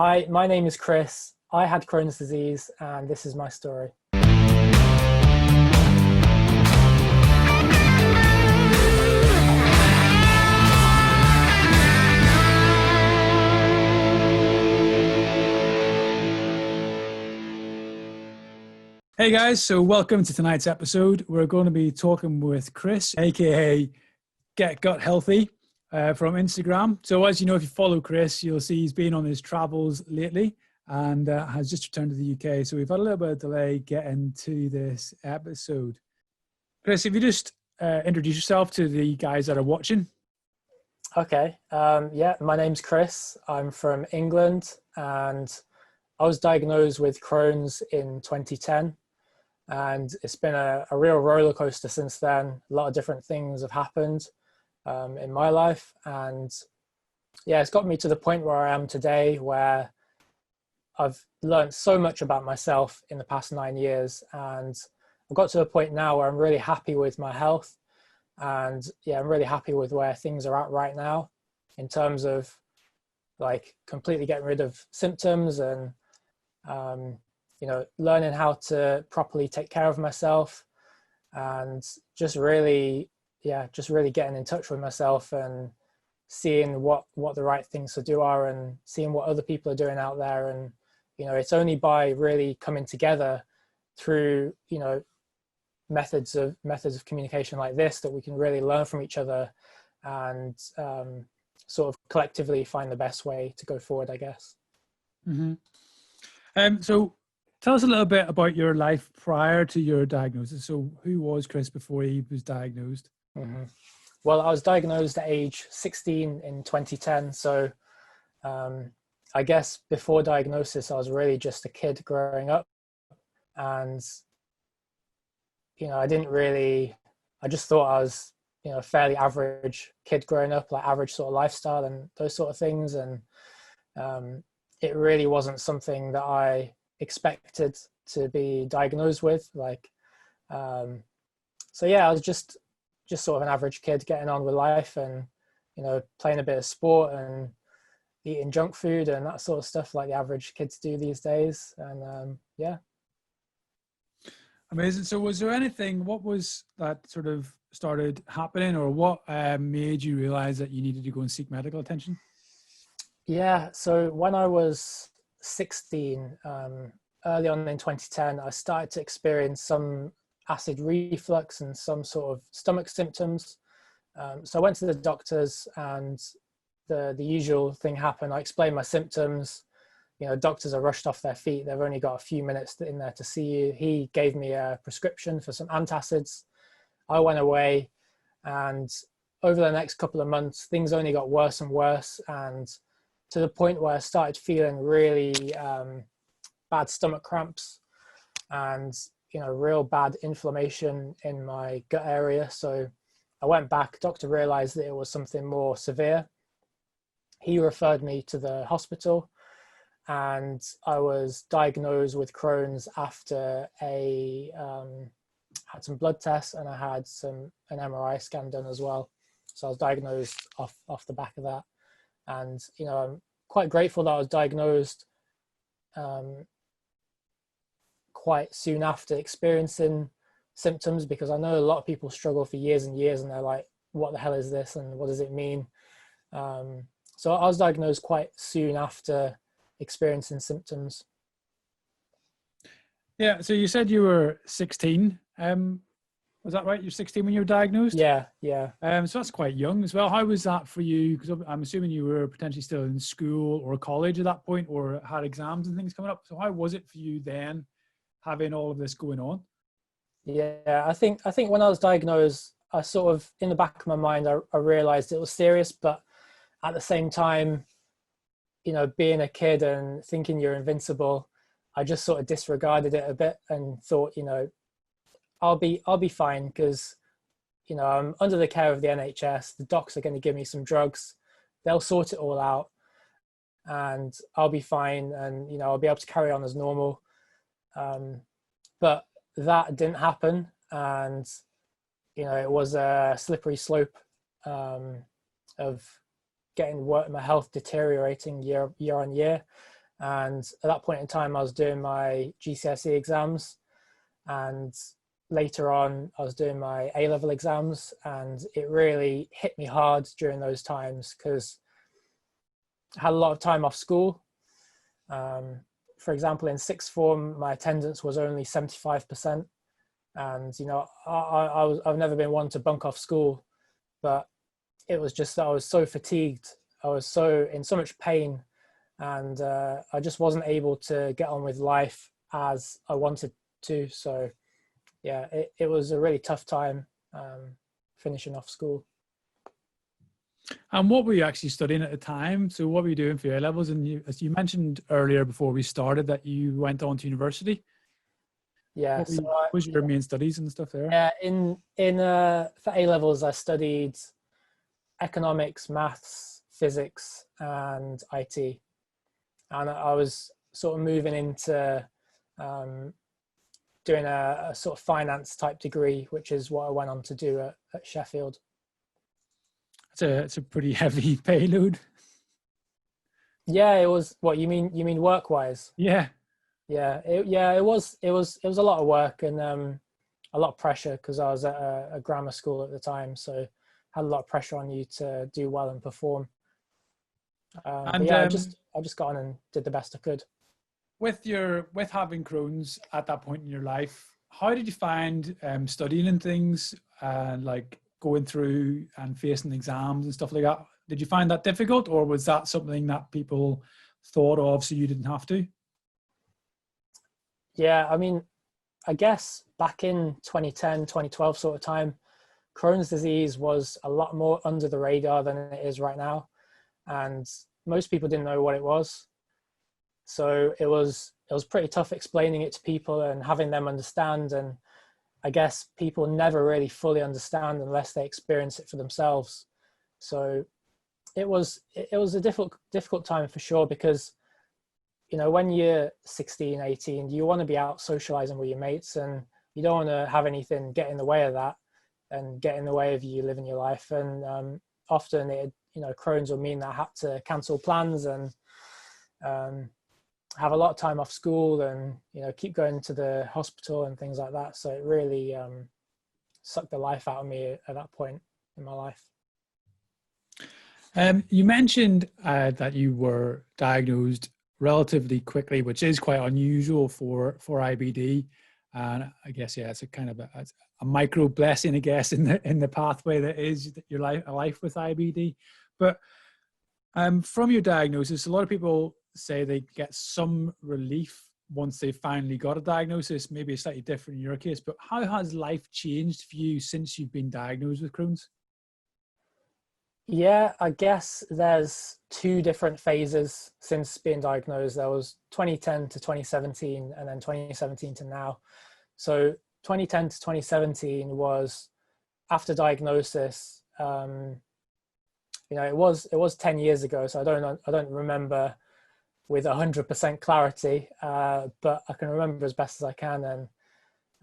Hi, my name is Chris. I had Crohn's disease, and this is my story. Hey guys, so welcome to tonight's episode. We're going to be talking with Chris, aka Get Gut Healthy, from Instagram. So as you know, if you follow Chris, you'll see he's been on his travels lately and has just returned to the UK. So we've had a little bit of delay getting to this episode. Chris, if you just introduce yourself to the guys that are watching. Okay, yeah, my name's Chris. I'm from England, and I was diagnosed with Crohn's in 2010. And it's been a real roller coaster since then. A lot of different things have happened in my life. And yeah, it's got me to the point where I am today, where I've learned so much about myself in the past 9 years. And I've got to a point now where I'm really happy with my health. And yeah, I'm really happy with where things are at right now in terms of like completely getting rid of symptoms and learning how to properly take care of myself, and just really getting in touch with myself and seeing what the right things to do are, and seeing what other people are doing out there. And it's only by really coming together through methods of communication like this that we can really learn from each other and sort of collectively find the best way to go forward, I guess. So tell us a little bit about your life prior to your diagnosis. So who was Chris before he was diagnosed? Well, I was diagnosed at age 16 in 2010. So I guess before diagnosis, I was really just a kid growing up. And, I just thought I was, a fairly average kid growing up, like average sort of lifestyle and those sort of things. And it really wasn't something that I expected to be diagnosed with. So yeah, I was just sort of an average kid getting on with life and, playing a bit of sport and eating junk food and that sort of stuff like the average kids do these days. And yeah. Amazing. So was there anything, what was that sort of started happening, or what made you realize that you needed to go and seek medical attention? Yeah, so when I was 16, early on in 2010, I started to experience some acid reflux and some sort of stomach symptoms. So I went to the doctors, and the usual thing happened. I explained my symptoms. Doctors are rushed off their feet. They've only got a few minutes in there to see you. He gave me a prescription for some antacids. I went away, and over the next couple of months, things only got worse and worse, and to the point where I started feeling really bad stomach cramps and, real bad inflammation in my gut area. So I went back. Doctor realized that it was something more severe. He referred me to the hospital, and I was diagnosed with Crohn's after had some blood tests, and I had an MRI scan done as well. So I was diagnosed off the back of that. And, I'm quite grateful that I was diagnosed quite soon after experiencing symptoms, because I know a lot of people struggle for years and years, and they're like, what the hell is this? And what does it mean? So I was diagnosed quite soon after experiencing symptoms. Yeah. So you said you were 16. Was that right? You're 16 when you were diagnosed? Yeah. So that's quite young as well. How was that for you? Because I'm assuming you were potentially still in school or college at that point, or had exams and things coming up. So how was it for you then, having all of this going on? Yeah, I think when I was diagnosed, I sort of, in the back of my mind, I realized it was serious, but at the same time, being a kid and thinking you're invincible, I just sort of disregarded it a bit and thought, I'll be fine, because, I'm under the care of the NHS. The docs are going to give me some drugs. They'll sort it all out, and I'll be fine, and, I'll be able to carry on as normal. But that didn't happen. And, it was a slippery slope of getting my health deteriorating year on year. And at that point in time, I was doing my GCSE exams, and later on, I was doing my A-level exams, and it really hit me hard during those times because I had a lot of time off school. For example, in sixth form, my attendance was only 75%. And, you know, I've never been one to bunk off school, but it was just that I was so fatigued. I was in so much pain, and I just wasn't able to get on with life as I wanted to. So yeah, it was a really tough time finishing off school. And what were you actually studying at the time? So what were you doing for your A levels? And as you mentioned earlier before we started that you went on to university. Yeah. What was your main studies and stuff there? Yeah, for A levels, I studied economics, maths, physics, and IT. And I was sort of moving into doing a sort of finance type degree, which is what I went on to do at Sheffield. It's a pretty heavy payload. Yeah, it was. What you mean work wise? Yeah. Yeah, it was a lot of work and a lot of pressure because I was at a grammar school at the time, so had a lot of pressure on you to do well and perform. But yeah, I just got on and did the best I could. With having Crohn's at that point in your life, how did you find studying and things and like going through and facing exams and stuff like that? Did you find that difficult, or was that something that people thought of so you didn't have to? Yeah, I mean, I guess back in 2010, 2012 sort of time, Crohn's disease was a lot more under the radar than it is right now. And most people didn't know what it was. So it was pretty tough explaining it to people and having them understand. And I guess people never really fully understand unless they experience it for themselves. So it was a difficult time for sure, because you know, when you're 16, 18, you want to be out socializing with your mates, and you don't want to have anything get in the way of that and get in the way of you living your life. And often Crohn's will mean that I had to cancel plans and have a lot of time off school and, you know, keep going to the hospital and things like that. So it really sucked the life out of me at that point in my life. You mentioned that you were diagnosed relatively quickly, which is quite unusual for IBD, and I guess it's a kind of a micro blessing, I guess, in the pathway that is your life with IBD. But from your diagnosis, a lot of people say they get some relief once they finally got a diagnosis. Maybe it's slightly different in your case, but how has life changed for you since you've been diagnosed with Crohn's? Yeah, I guess there's two different phases since being diagnosed. There was 2010 to 2017 and then 2017 to now. So 2010 to 2017 was after diagnosis. You know, it was 10 years ago, so I don't remember with 100% clarity, but I can remember as best as I can. And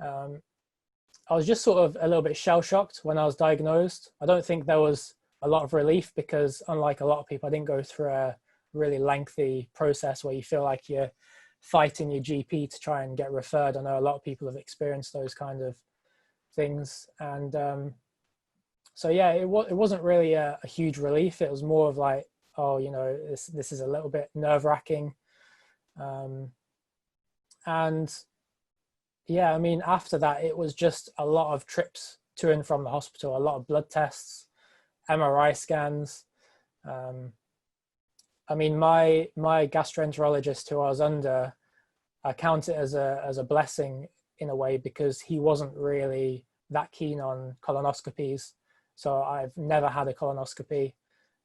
I was just sort of a little bit shell-shocked when I was diagnosed. I don't think there was a lot of relief because, unlike a lot of people, I didn't go through a really lengthy process where you feel like you're fighting your GP to try and get referred. I know a lot of people have experienced those kind of things. And so yeah, it wasn't really a huge relief. It was more of like, oh, you know, this is a little bit nerve-wracking. And yeah, I mean, after that, it was just a lot of trips to and from the hospital, a lot of blood tests, MRI scans. I mean, my gastroenterologist who I was under, I count it as a blessing in a way, because he wasn't really that keen on colonoscopies. So I've never had a colonoscopy.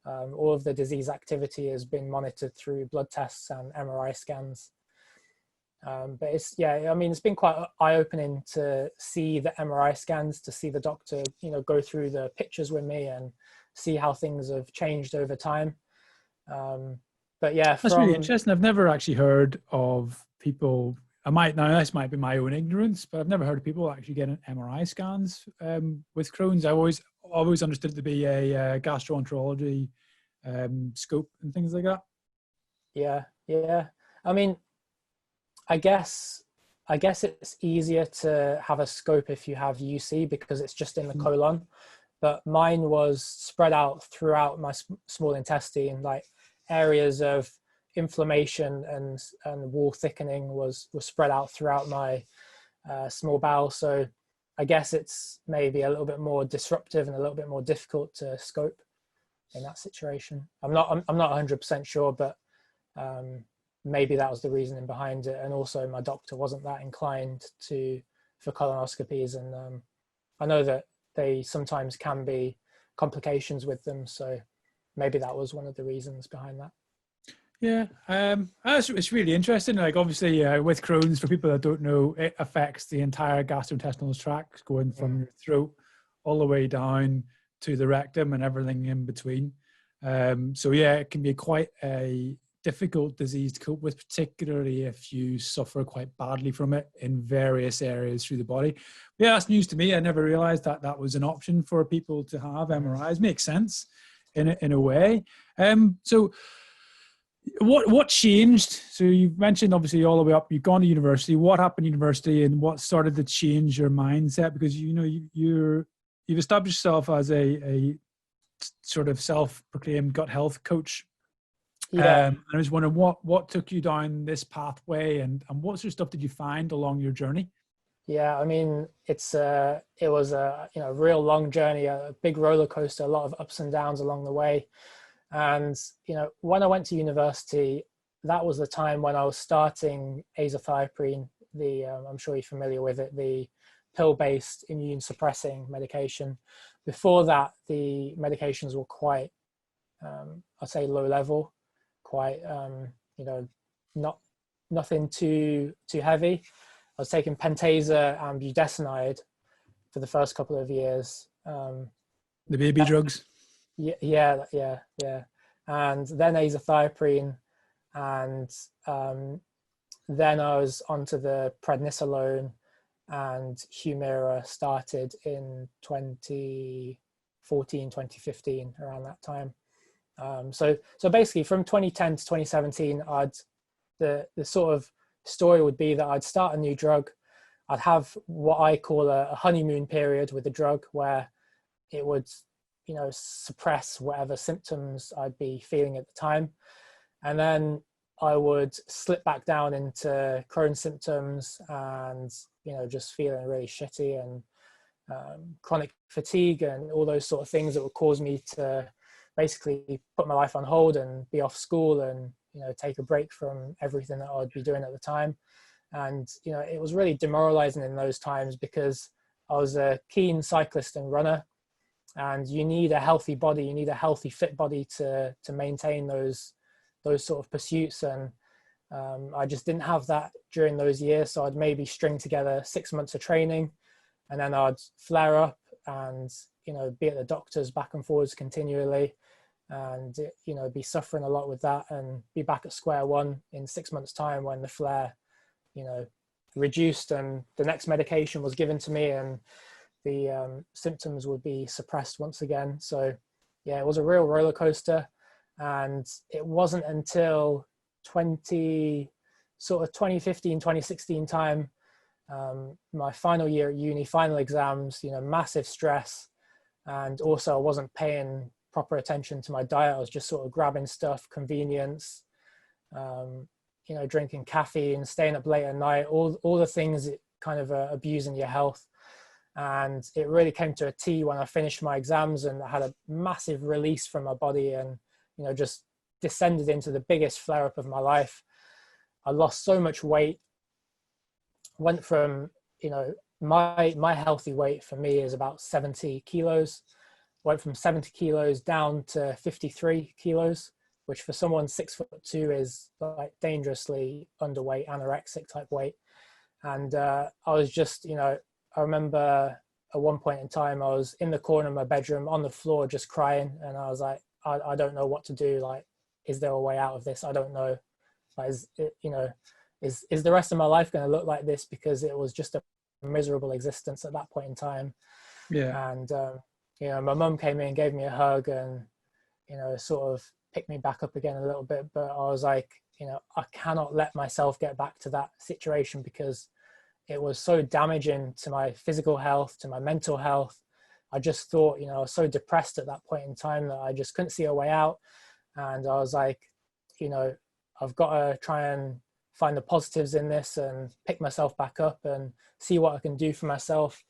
All of the disease activity has been monitored through blood tests and MRI scans. But it's been quite eye-opening to see the MRI scans, to see the doctor, you know, go through the pictures with me and see how things have changed over time. But yeah, that's really interesting. I've never actually heard of people. This might be my own ignorance, but I've never heard of people actually getting MRI scans with Crohn's. I always understood it to be a gastroenterology scope and things like that. Yeah. I mean, I guess it's easier to have a scope if you have UC because it's just in the colon, but mine was spread out throughout my small intestine, like areas of inflammation and wall thickening was spread out throughout my small bowel. So I guess it's maybe a little bit more disruptive and a little bit more difficult to scope in that situation. I'm not 100% sure, but maybe that was the reasoning behind it. And also my doctor wasn't that inclined for colonoscopies, and I know that they sometimes can be complications with them, so maybe that was one of the reasons behind that. Yeah, it's really interesting. Like, obviously, with Crohn's, for people that don't know, it affects the entire gastrointestinal tract, going from your throat all the way down to the rectum and everything in between. So yeah, it can be quite a difficult disease to cope with, particularly if you suffer quite badly from it in various areas through the body. Yeah, that's news to me. I never realized that that was an option for people to have MRIs. Makes sense in a way. So what changed? So you've mentioned obviously all the way up, you've gone to university. What happened at university, and what started to change your mindset? Because you've established yourself as a sort of self-proclaimed gut health coach. Yeah. I was wondering what took you down this pathway, and what sort of stuff did you find along your journey? Yeah, I mean, it was a real long journey, a big roller coaster, a lot of ups and downs along the way. And when I went to university, that was the time when I was starting azathioprine, I'm sure you're familiar with it, the pill-based immune suppressing medication. Before that, the medications were quite, I'd say, low level, quite, nothing too heavy. I was taking Pentasa and budesonide for the first couple of years. The baby drugs. Yeah. And then azathioprine, and then I was onto the Prednisolone and Humira, started in 2014, 2015, around that time. So basically from 2010 to 2017, the sort of story would be that I'd start a new drug. I'd have what I call a honeymoon period with the drug, where it would suppress whatever symptoms I'd be feeling at the time, and then I would slip back down into Crohn's symptoms and just feeling really shitty and chronic fatigue and all those sort of things that would cause me to basically put my life on hold and be off school and take a break from everything that I'd be doing at the time. And it was really demoralizing in those times, because I was a keen cyclist and runner, and you need a healthy body, you need a healthy, fit body to maintain those sort of pursuits. And I just didn't have that during those years. So I'd maybe string together 6 months of training, and then I'd flare up and be at the doctors back and forwards continually, and be suffering a lot with that, and be back at square one in 6 months' time when the flare reduced and the next medication was given to me, and the symptoms would be suppressed once again. So yeah, it was a real roller coaster. And it wasn't until 2015, 2016 time, my final year at uni, final exams, massive stress. And also I wasn't paying proper attention to my diet. I was just sort of grabbing stuff, convenience, drinking caffeine, staying up late at night, all the things that kind of abusing your health. And it really came to a T when I finished my exams, and I had a massive release from my body, and just descended into the biggest flare up of my life. I lost so much weight, went from my healthy weight for me is about 70 kilos, went from 70 kilos down to 53 kilos, which for someone 6'2" is like dangerously underweight, anorexic type weight. And I was just I remember at one point in time, I was in the corner of my bedroom on the floor, just crying. And I was like, I don't know what to do. Like, is there a way out of this? I don't know. Like, is the rest of my life going to look like this? Because it was just a miserable existence at that point in time. Yeah. And, my mum came in, gave me a hug, and, sort of picked me back up again a little bit. But I was like, I cannot let myself get back to that situation, because it was so damaging to my physical health, to my mental health. I just thought, I was so depressed at that point in time that I just couldn't see a way out. And I was like, I've got to try and find the positives in this and pick myself back up and see what I can do for myself.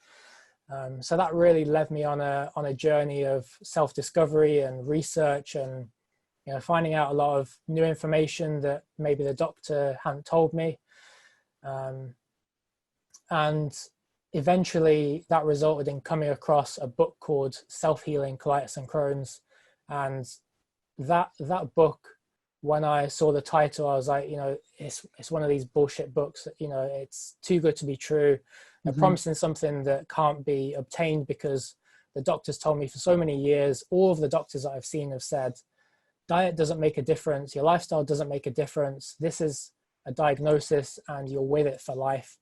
So that really led me on a journey of self-discovery and research, and finding out a lot of new information that maybe the doctor hadn't told me. And eventually that resulted in coming across a book called Self-Healing Colitis and Crohn's. And that book, when I saw the title, I was like, it's one of these bullshit books that, it's too good to be true. They're promising something that can't be obtained, because the doctors told me for so many years, all of the doctors that I've seen have said, diet doesn't make a difference. Your lifestyle doesn't make a difference. This is a diagnosis and you're with it for life.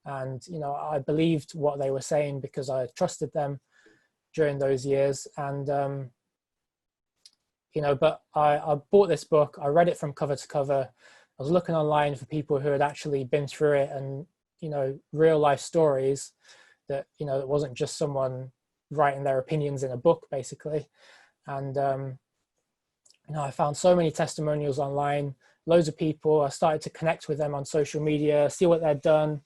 And, I believed what they were saying because I trusted them during those years. And, but I bought this book. I read it from cover to cover. I was looking online for people who had actually been through it, and, real life stories that, it wasn't just someone writing their opinions in a book, basically. And, I found so many testimonials online, loads of people. I started to connect with them on social media, see what they'd done.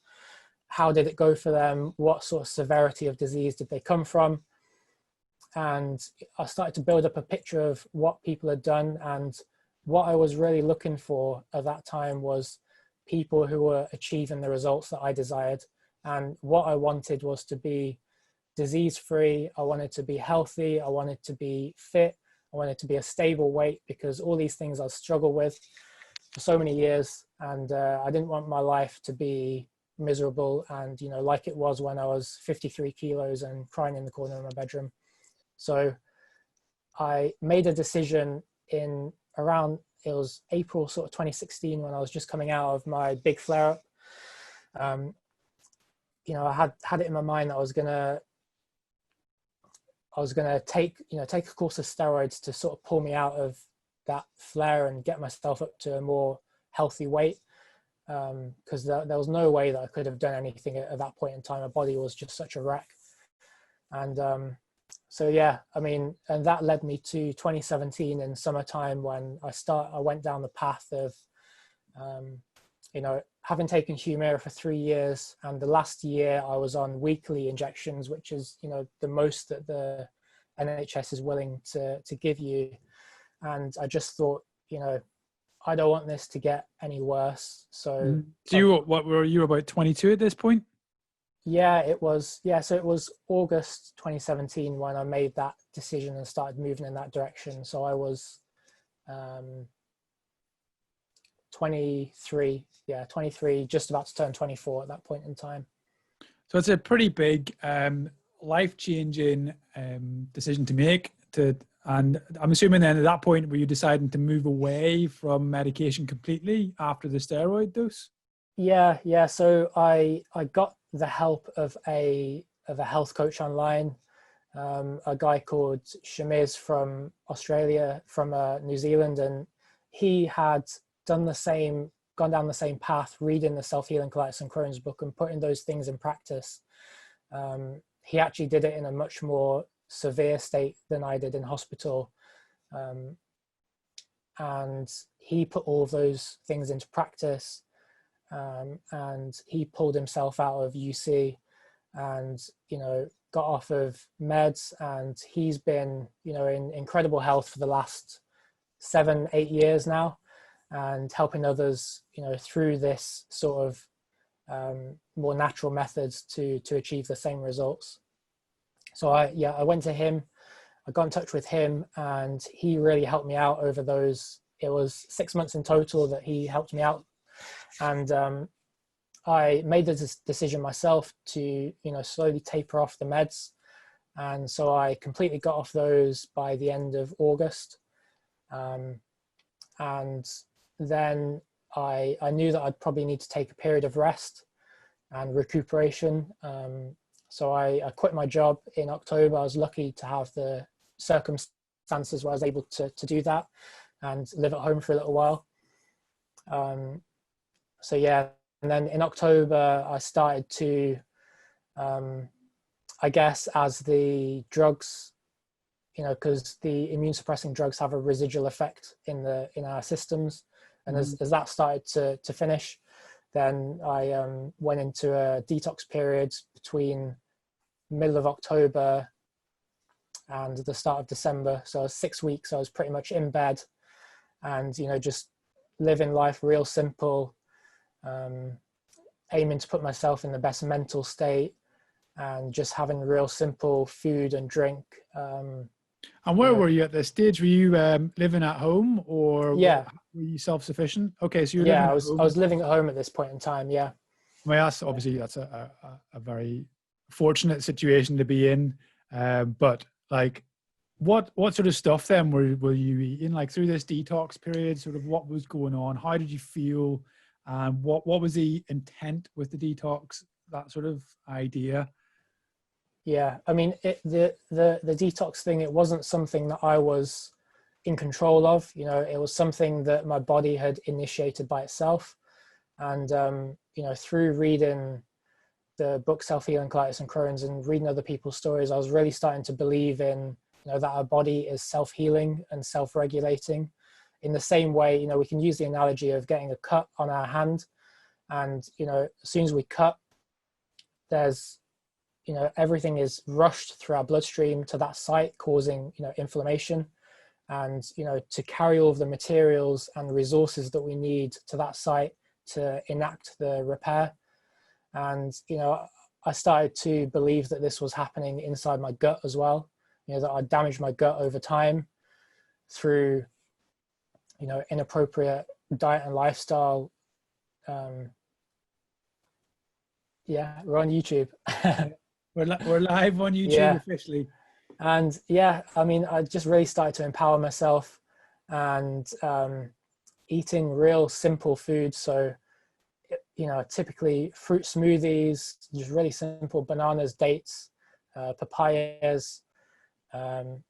How did it go for them? What sort of severity of disease did they come from? And I started to build up a picture of what people had done. And what I was really looking for at that time was people who were achieving the results that I desired. And what I wanted was to be disease-free. I wanted to be healthy. I wanted to be fit. I wanted to be a stable weight, because all these things I struggled with for so many years. And I didn't want my life to be miserable and, like it was when I was 53 kilos and crying in the corner of my bedroom. So I made a decision in around, it was April sort of 2016, when I was just coming out of my big flare up. I had it in my mind that I was gonna take a course of steroids to sort of pull me out of that flare and get myself up to a more healthy weight. Because there was no way that I could have done anything at that point in time. My body was just such a wreck. And and that led me to 2017 in summertime, when I went down the path of, having taken Humira for 3 years, and the last year I was on weekly injections, which is, the most that the NHS is willing to give you. And I just thought, I don't want this to get any worse. So, what were you, about 22 at this point? Yeah, it was. Yeah, so it was August 2017 when I made that decision and started moving in that direction. So I was 23, just about to turn 24 at that point in time. So it's a pretty big, life-changing decision to make. And I'm assuming then at that point, were you deciding to move away from medication completely after the steroid dose? Yeah. So I got the help of a health coach online, a guy called Shamiz from Australia, from New Zealand, and he had gone down the same path, reading the Self-Healing Colitis and Crohn's book and putting those things in practice. He actually did it in a much more severe state than I did in hospital. And he put all of those things into practice. And he pulled himself out of UC and, got off of meds, and he's been, in incredible health for the last 7-8 years now, and helping others, through this sort of more natural methods to achieve the same results. So I went to him, I got in touch with him, and he really helped me out over those, it was 6 months in total that he helped me out. And I made the decision myself to, slowly taper off the meds. And so I completely got off those by the end of August. And then I knew that I'd probably need to take a period of rest and recuperation. So I quit my job in October. I was lucky to have the circumstances where I was able to do that and live at home for a little while. So yeah, and then in October I started to, I guess, as the drugs, because the immune suppressing drugs have a residual effect in our systems, and as that started to finish, then I went into a detox period between middle of October and the start of December. So 6 weeks I was pretty much in bed and just living life real simple, aiming to put myself in the best mental state, and just having real simple food and drink. And where were you at this stage? Were you living at home, or Yeah, were you self-sufficient? Okay, so you're yeah, living I at was home. I was living at home at this point in time. Yeah. Well, that's obviously that's a very fortunate situation to be in. But like, what sort of stuff then were you eating, like, through this detox period? Sort of what was going on? How did you feel? What was the intent with the detox? That sort of idea. Yeah, I mean, the detox thing, it wasn't something that I was in control of. It was something that my body had initiated by itself. And through reading the book Self-Healing Colitis and Crohn's and reading other people's stories, I was really starting to believe in that our body is self-healing and self-regulating. In the same way, we can use the analogy of getting a cut on our hand, and as soon as we cut, there's everything is rushed through our bloodstream to that site, causing inflammation, and to carry all of the materials and resources that we need to that site to enact the repair. And I started to believe that this was happening inside my gut as well, that I damaged my gut over time through inappropriate diet and lifestyle. Yeah, we're on YouTube. We're live on YouTube officially. And yeah, I mean, I just really started to empower myself and eating real simple foods. So, typically fruit smoothies, just really simple: bananas, dates, papayas, and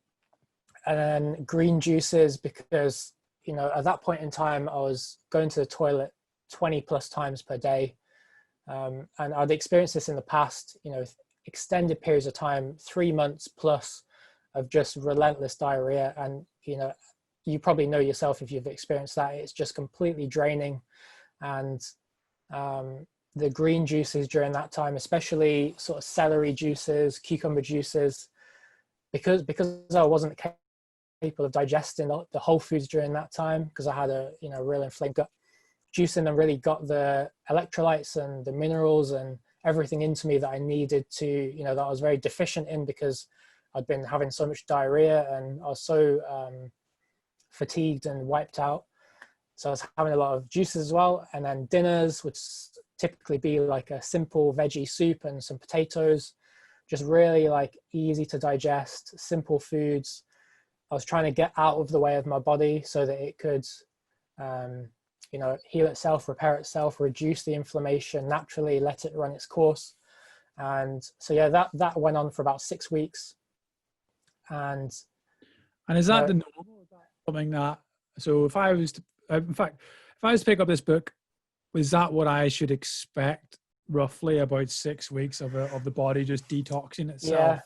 then green juices, because, at that point in time, I was going to the toilet 20 plus times per day. And I'd experienced this in the past, extended periods of time, 3 months plus of just relentless diarrhea. And, you probably know yourself if you've experienced that. It's just completely draining. And the green juices during that time, especially sort of celery juices, cucumber juices, because I wasn't capable of digesting the whole foods during that time, because I had a real inflamed gut, juicing them really got the electrolytes and the minerals and everything into me that I needed to, that I was very deficient in, because I'd been having so much diarrhea and I was so fatigued and wiped out. So I was having a lot of juices as well. And then dinners would typically be like a simple veggie soup and some potatoes, just really like easy to digest, simple foods. I was trying to get out of the way of my body so that it could, heal itself, repair itself, reduce the inflammation naturally, let it run its course. And so, yeah, that went on for about 6 weeks. And is that the normal? Is that something that, so if I was to, in fact, if I was to pick up this book, was that what I should expect, roughly about 6 weeks of the body just detoxing itself?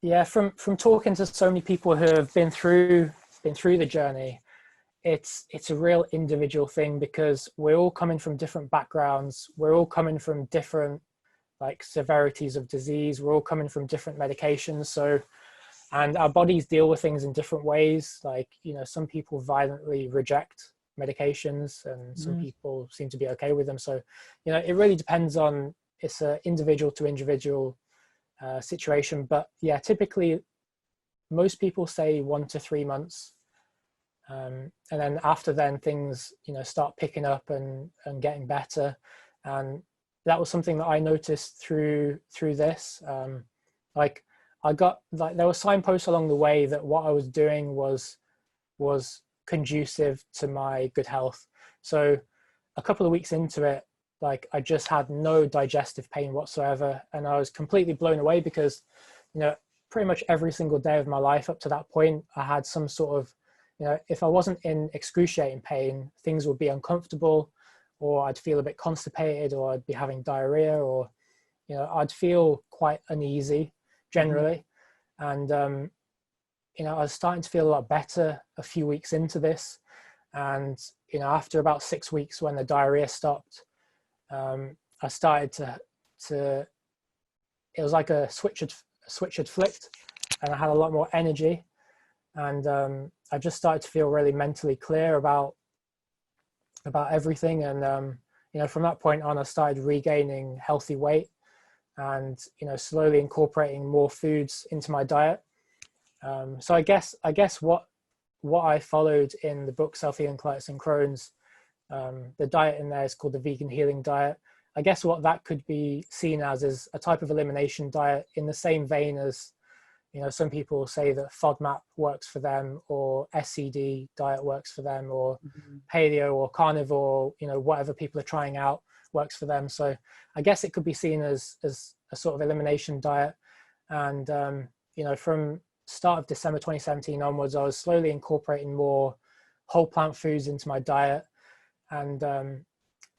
Yeah, it's from talking to so many people who have been through the journey, it's a real individual thing, because we're all coming from different backgrounds, we're all coming from different like severities of disease, we're all coming from different medications. So, and our bodies deal with things in different ways. Like, some people violently reject medications and some people seem to be okay with them. So, it really depends on, it's an individual to individual situation. But yeah, typically most people say 1 to 3 months. And then after then things, start picking up and getting better. And that was something that I noticed through this. Like, I got, like, there were signposts along the way that what I was doing was conducive to my good health. So a couple of weeks into it, like, I just had no digestive pain whatsoever. And I was completely blown away, because, pretty much every single day of my life up to that point, I had some sort of if I wasn't in excruciating pain, things would be uncomfortable, or I'd feel a bit constipated, or I'd be having diarrhea, or, I'd feel quite uneasy generally. And, I was starting to feel a lot better a few weeks into this. And, after about 6 weeks, when the diarrhea stopped, I started to, it was like a switch had flicked, and I had a lot more energy. And I just started to feel really mentally clear about everything. And from that point on, I started regaining healthy weight, and slowly incorporating more foods into my diet. So I guess what I followed in the book Self-Healing Colitis and Crohn's, the diet in there is called the vegan healing diet. I guess what that could be seen as is a type of elimination diet, in the same vein as, some people say that FODMAP works for them, or SCD diet works for them, or paleo or carnivore, whatever people are trying out works for them. So I guess it could be seen as a sort of elimination diet. And, from start of December 2017 onwards, I was slowly incorporating more whole plant foods into my diet, and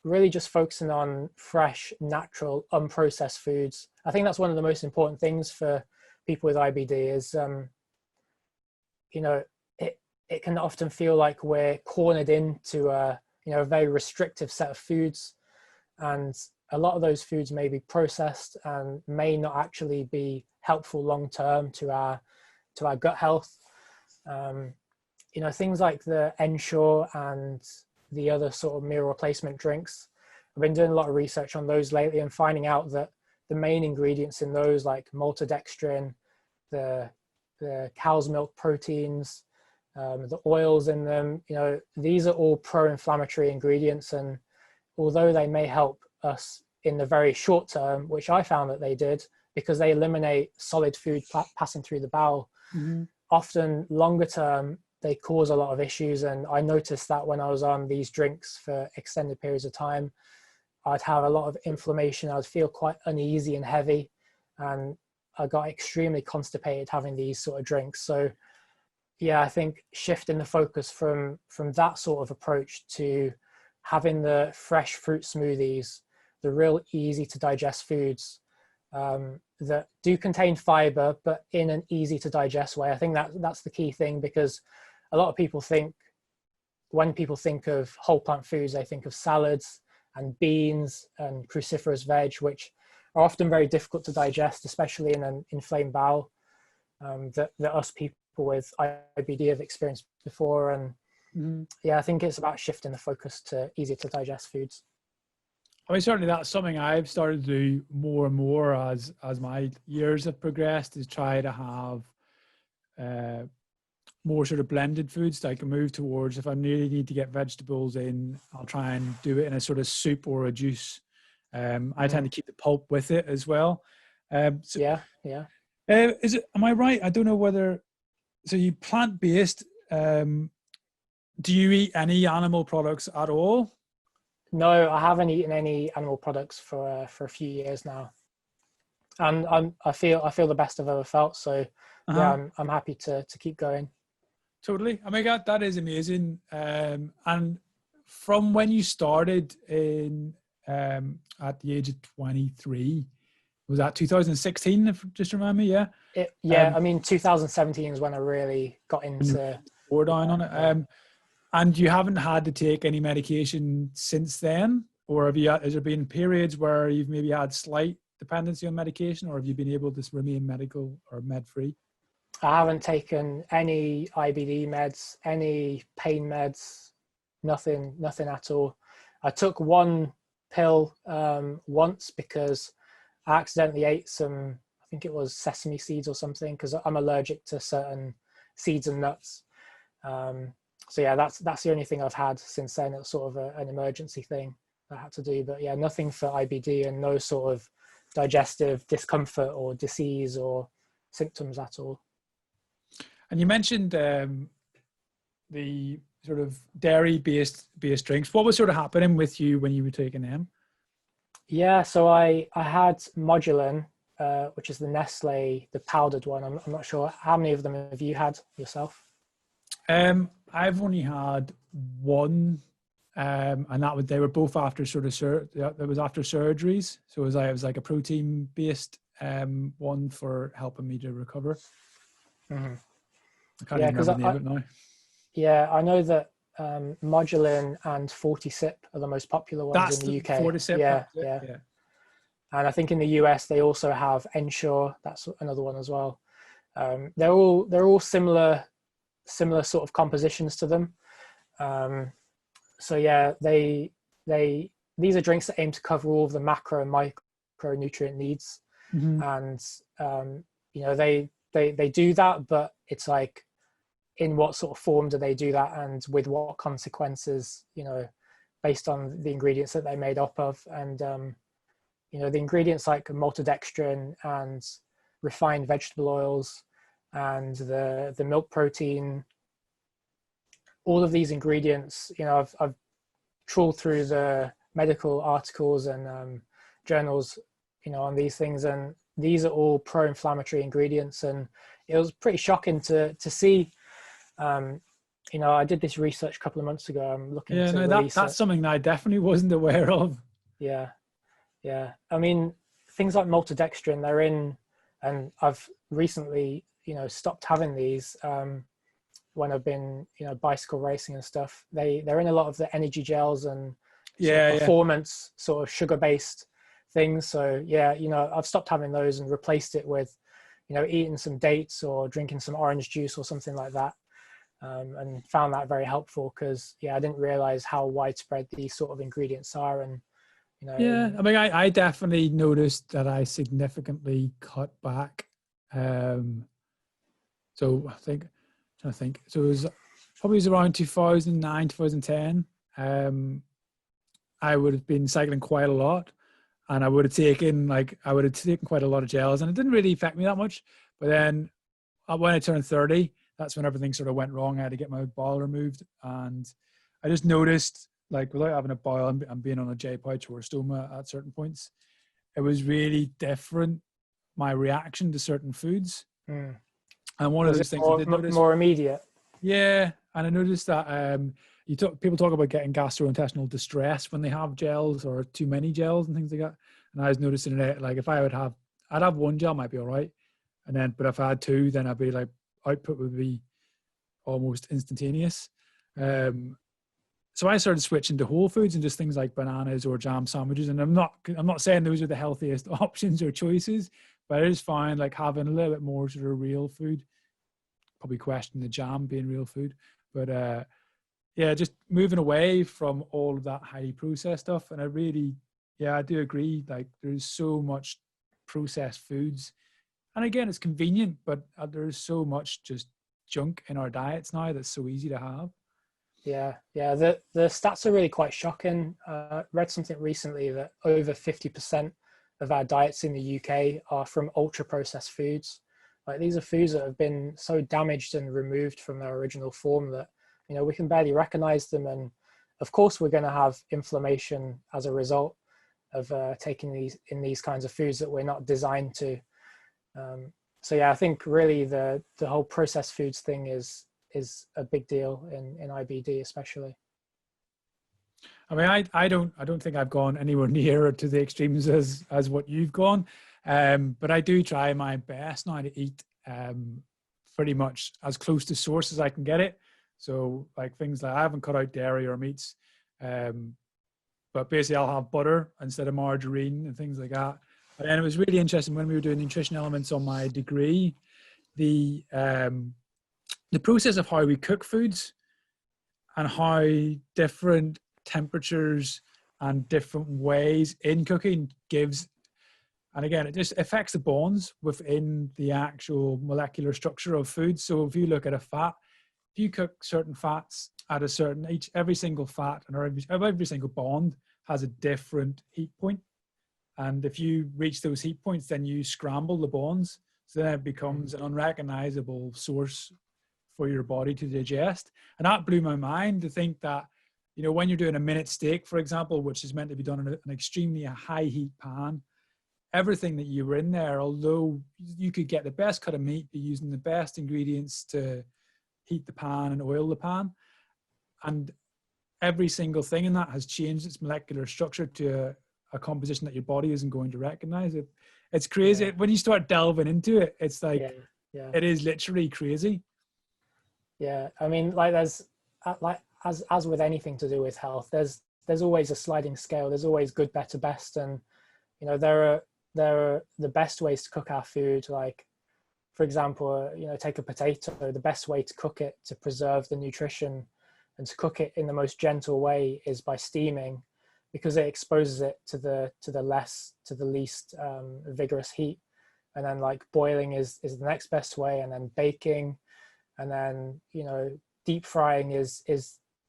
really just focusing on fresh, natural, unprocessed foods. I think that's one of the most important things for people with IBD is, it can often feel like we're cornered into a very restrictive set of foods. And a lot of those foods may be processed and may not actually be helpful long-term to our gut health. Things like the Ensure and the other sort of meal replacement drinks, I've been doing a lot of research on those lately, and finding out that the main ingredients in those, like maltodextrin, the cow's milk proteins, the oils in them, these are all pro-inflammatory ingredients. And although they may help us in the very short term, which I found that they did, because they eliminate solid food passing through the bowel, often longer term, they cause a lot of issues. And I noticed that when I was on these drinks for extended periods of time, I'd have a lot of inflammation. I'd feel quite uneasy and heavy, and I got extremely constipated having these sort of drinks. So yeah, I think shifting the focus from that sort of approach to having the fresh fruit smoothies, the real easy to digest foods that do contain fiber, but in an easy to digest way. I think that's the key thing, because a lot of people think, when people think of whole plant foods, they think of salads and beans and cruciferous veg, which are often very difficult to digest, especially in an inflamed bowel, that us people with IBD have experienced before. And yeah, I think it's about shifting the focus to easier to digest foods. I mean, certainly that's something I've started to do more and more as my years have progressed, is try to have more sort of blended foods. I can move towards, if I really need to get vegetables in, I'll try and do it in a sort of soup or a juice. I tend to keep the pulp with it as well. So, yeah. Am I right? I don't know whether, so you plant-based, do you eat any animal products at all? No, I haven't eaten any animal products for a few years now, and I feel the best I've ever felt. So yeah, I'm happy to keep going. Totally. I mean, that is amazing. And from when you started in at the age of 23, was that 2016? If just remind me, yeah. I mean, 2017 is when I really got into pour down on it. And you haven't had to take any medication since then, or has there been periods where you've maybe had slight dependency on medication, or have you been able to remain medical or med free? I haven't taken any IBD meds, any pain meds, nothing at all. I took one pill once because I accidentally ate some, I think it was sesame seeds or something, because I'm allergic to certain seeds and nuts. So yeah, that's the only thing I've had since then. It was sort of an emergency thing I had to do. But yeah, nothing for IBD, and no sort of digestive discomfort or disease or symptoms at all. And you mentioned the sort of dairy-based drinks. What was sort of happening with you when you were taking them? Yeah, so I had Modulin, which is the Nestle, the powdered one. I'm not sure. How many of them have you had yourself? I've only had one, and they were both after that was after surgeries. So it was like a protein based one for helping me to recover. Mm-hmm. I can't even remember the name of it now. Yeah, I know that Modulin and Fortisip are the most popular ones in the UK. Fortisip, yeah. And I think in the US they also have Ensure. That's another one as well. They're all similar sort of compositions to them. So yeah, these are drinks that aim to cover all of the macro and micronutrient needs. Mm-hmm. And they do that, but it's like, in what sort of form do they do that, and with what consequences, based on the ingredients that they're made up of. And the ingredients like maltodextrin and refined vegetable oils and the milk protein, all of these ingredients, I've trawled through the medical articles and journals, on these things, and these are all pro-inflammatory ingredients. And it was pretty shocking to see. I did this research a couple of months ago. I'm looking to release that's something that I definitely wasn't aware of. Yeah. I mean, things like maltodextrin, they're in, and I've recently, stopped having these when I've been, bicycle racing and stuff. They're in a lot of the energy gels and performance sort of sugar-based things. So yeah, I've stopped having those and replaced it with, eating some dates or drinking some orange juice or something like that. And found that very helpful, because I didn't realize how widespread these sort of ingredients are. And I mean, I definitely noticed that I significantly cut back. So I think so it was probably around 2009, 2010. I would have been cycling quite a lot, and I would have taken quite a lot of gels, and it didn't really affect me that much. But then when I turned 30, that's when everything sort of went wrong. I had to get my bowel removed, and I just noticed, like, without having a bowel and being on a J pouch or a stoma at certain points, it was really different, my reaction to certain foods. Mm. And one of those things I did notice, more immediate. Yeah, and I noticed that people talk about getting gastrointestinal distress when they have gels or too many gels and things like that. And I was noticing it, like, if I'd have one gel might be all right, but if I had two, then I'd be like, output would be almost instantaneous. So I started switching to whole foods and just things like bananas or jam sandwiches. And I'm not saying those are the healthiest options or choices, but I just find, like, having a little bit more sort of real food. Probably question the jam being real food, but just moving away from all of that highly processed stuff. And I do agree. Like, there's so much processed foods, and again, it's convenient, but there's so much just junk in our diets now that's so easy to have. Yeah. The stats are really quite shocking. Read something recently that over 50% of our diets in the UK are from ultra processed foods. Like, these are foods that have been so damaged and removed from their original form that, we can barely recognize them. And of course, we're going to have inflammation as a result of taking these kinds of foods that we're not designed to. So yeah, I think really the whole processed foods thing is a big deal in IBD especially. I mean, I don't think I've gone anywhere near to the extremes as what you've gone, but I do try my best now to eat pretty much as close to source as I can get it. So, like, things like, I haven't cut out dairy or meats, but basically I'll have butter instead of margarine and things like that. And it was really interesting when we were doing nutrition elements on my degree, the process of how we cook foods and how different temperatures and different ways in cooking gives, and again, it just affects the bonds within the actual molecular structure of food. So if you look at a fat, if you cook certain fats at a certain, every single fat and every single bond has a different heat point. And if you reach those heat points, then you scramble the bonds. So then it becomes an unrecognizable source for your body to digest. And that blew my mind, to think that, when you're doing a minute steak, for example, which is meant to be done in an extremely high heat pan, everything that you were in there, although you could get the best cut of meat, be using the best ingredients to heat the pan and oil the pan. And every single thing in that has changed its molecular structure to a composition that your body isn't going to recognize. It's crazy. Yeah. When you start delving into it, it's like, Yeah. it is literally crazy. Yeah. I mean, like there's like as with anything to do with health, there's always a sliding scale. There's always good, better, best. And, you know, there are the best ways to cook our food. Like, for example, you know, take a potato. The best way to cook it to preserve the nutrition and to cook it in the most gentle way is by steaming, because it exposes it to the least vigorous heat. And then like boiling is the next best way, and then baking, and then, you know, deep frying is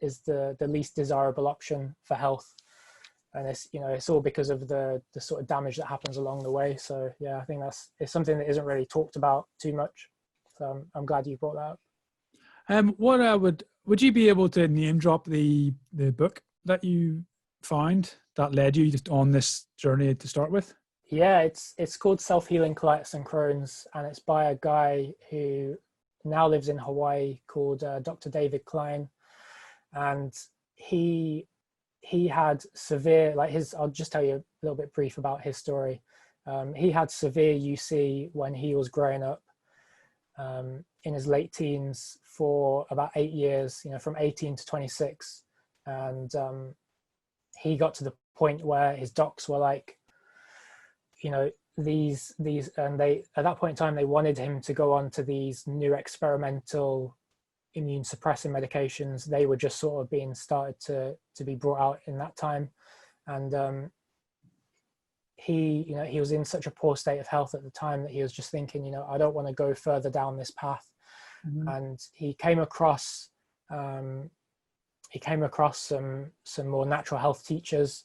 the least desirable option for health. And it's, you know, it's all because of the sort of damage that happens along the way. So yeah, I think it's something that isn't really talked about too much. So I'm glad you brought that up. Would you be able to name drop the book that you found that led you just on this journey to start with? Yeah, it's called Self-Healing Colitis and Crohn's, and it's by a guy who now lives in Hawaii called Dr. David Klein. And he had severe, like I'll just tell you a little bit brief about his story. He had severe UC when he was growing up, in his late teens for about 8 years, you know, from 18 to 26. And he got to the point where his docs were like, you know, these, and they, at that point in time, they wanted him to go on to these new experimental immune suppressing medications. They were just sort of being started to be brought out in that time. And he was in such a poor state of health at the time that he was just thinking, you know, I don't want to go further down this path. Mm-hmm. And he came across some more natural health teachers,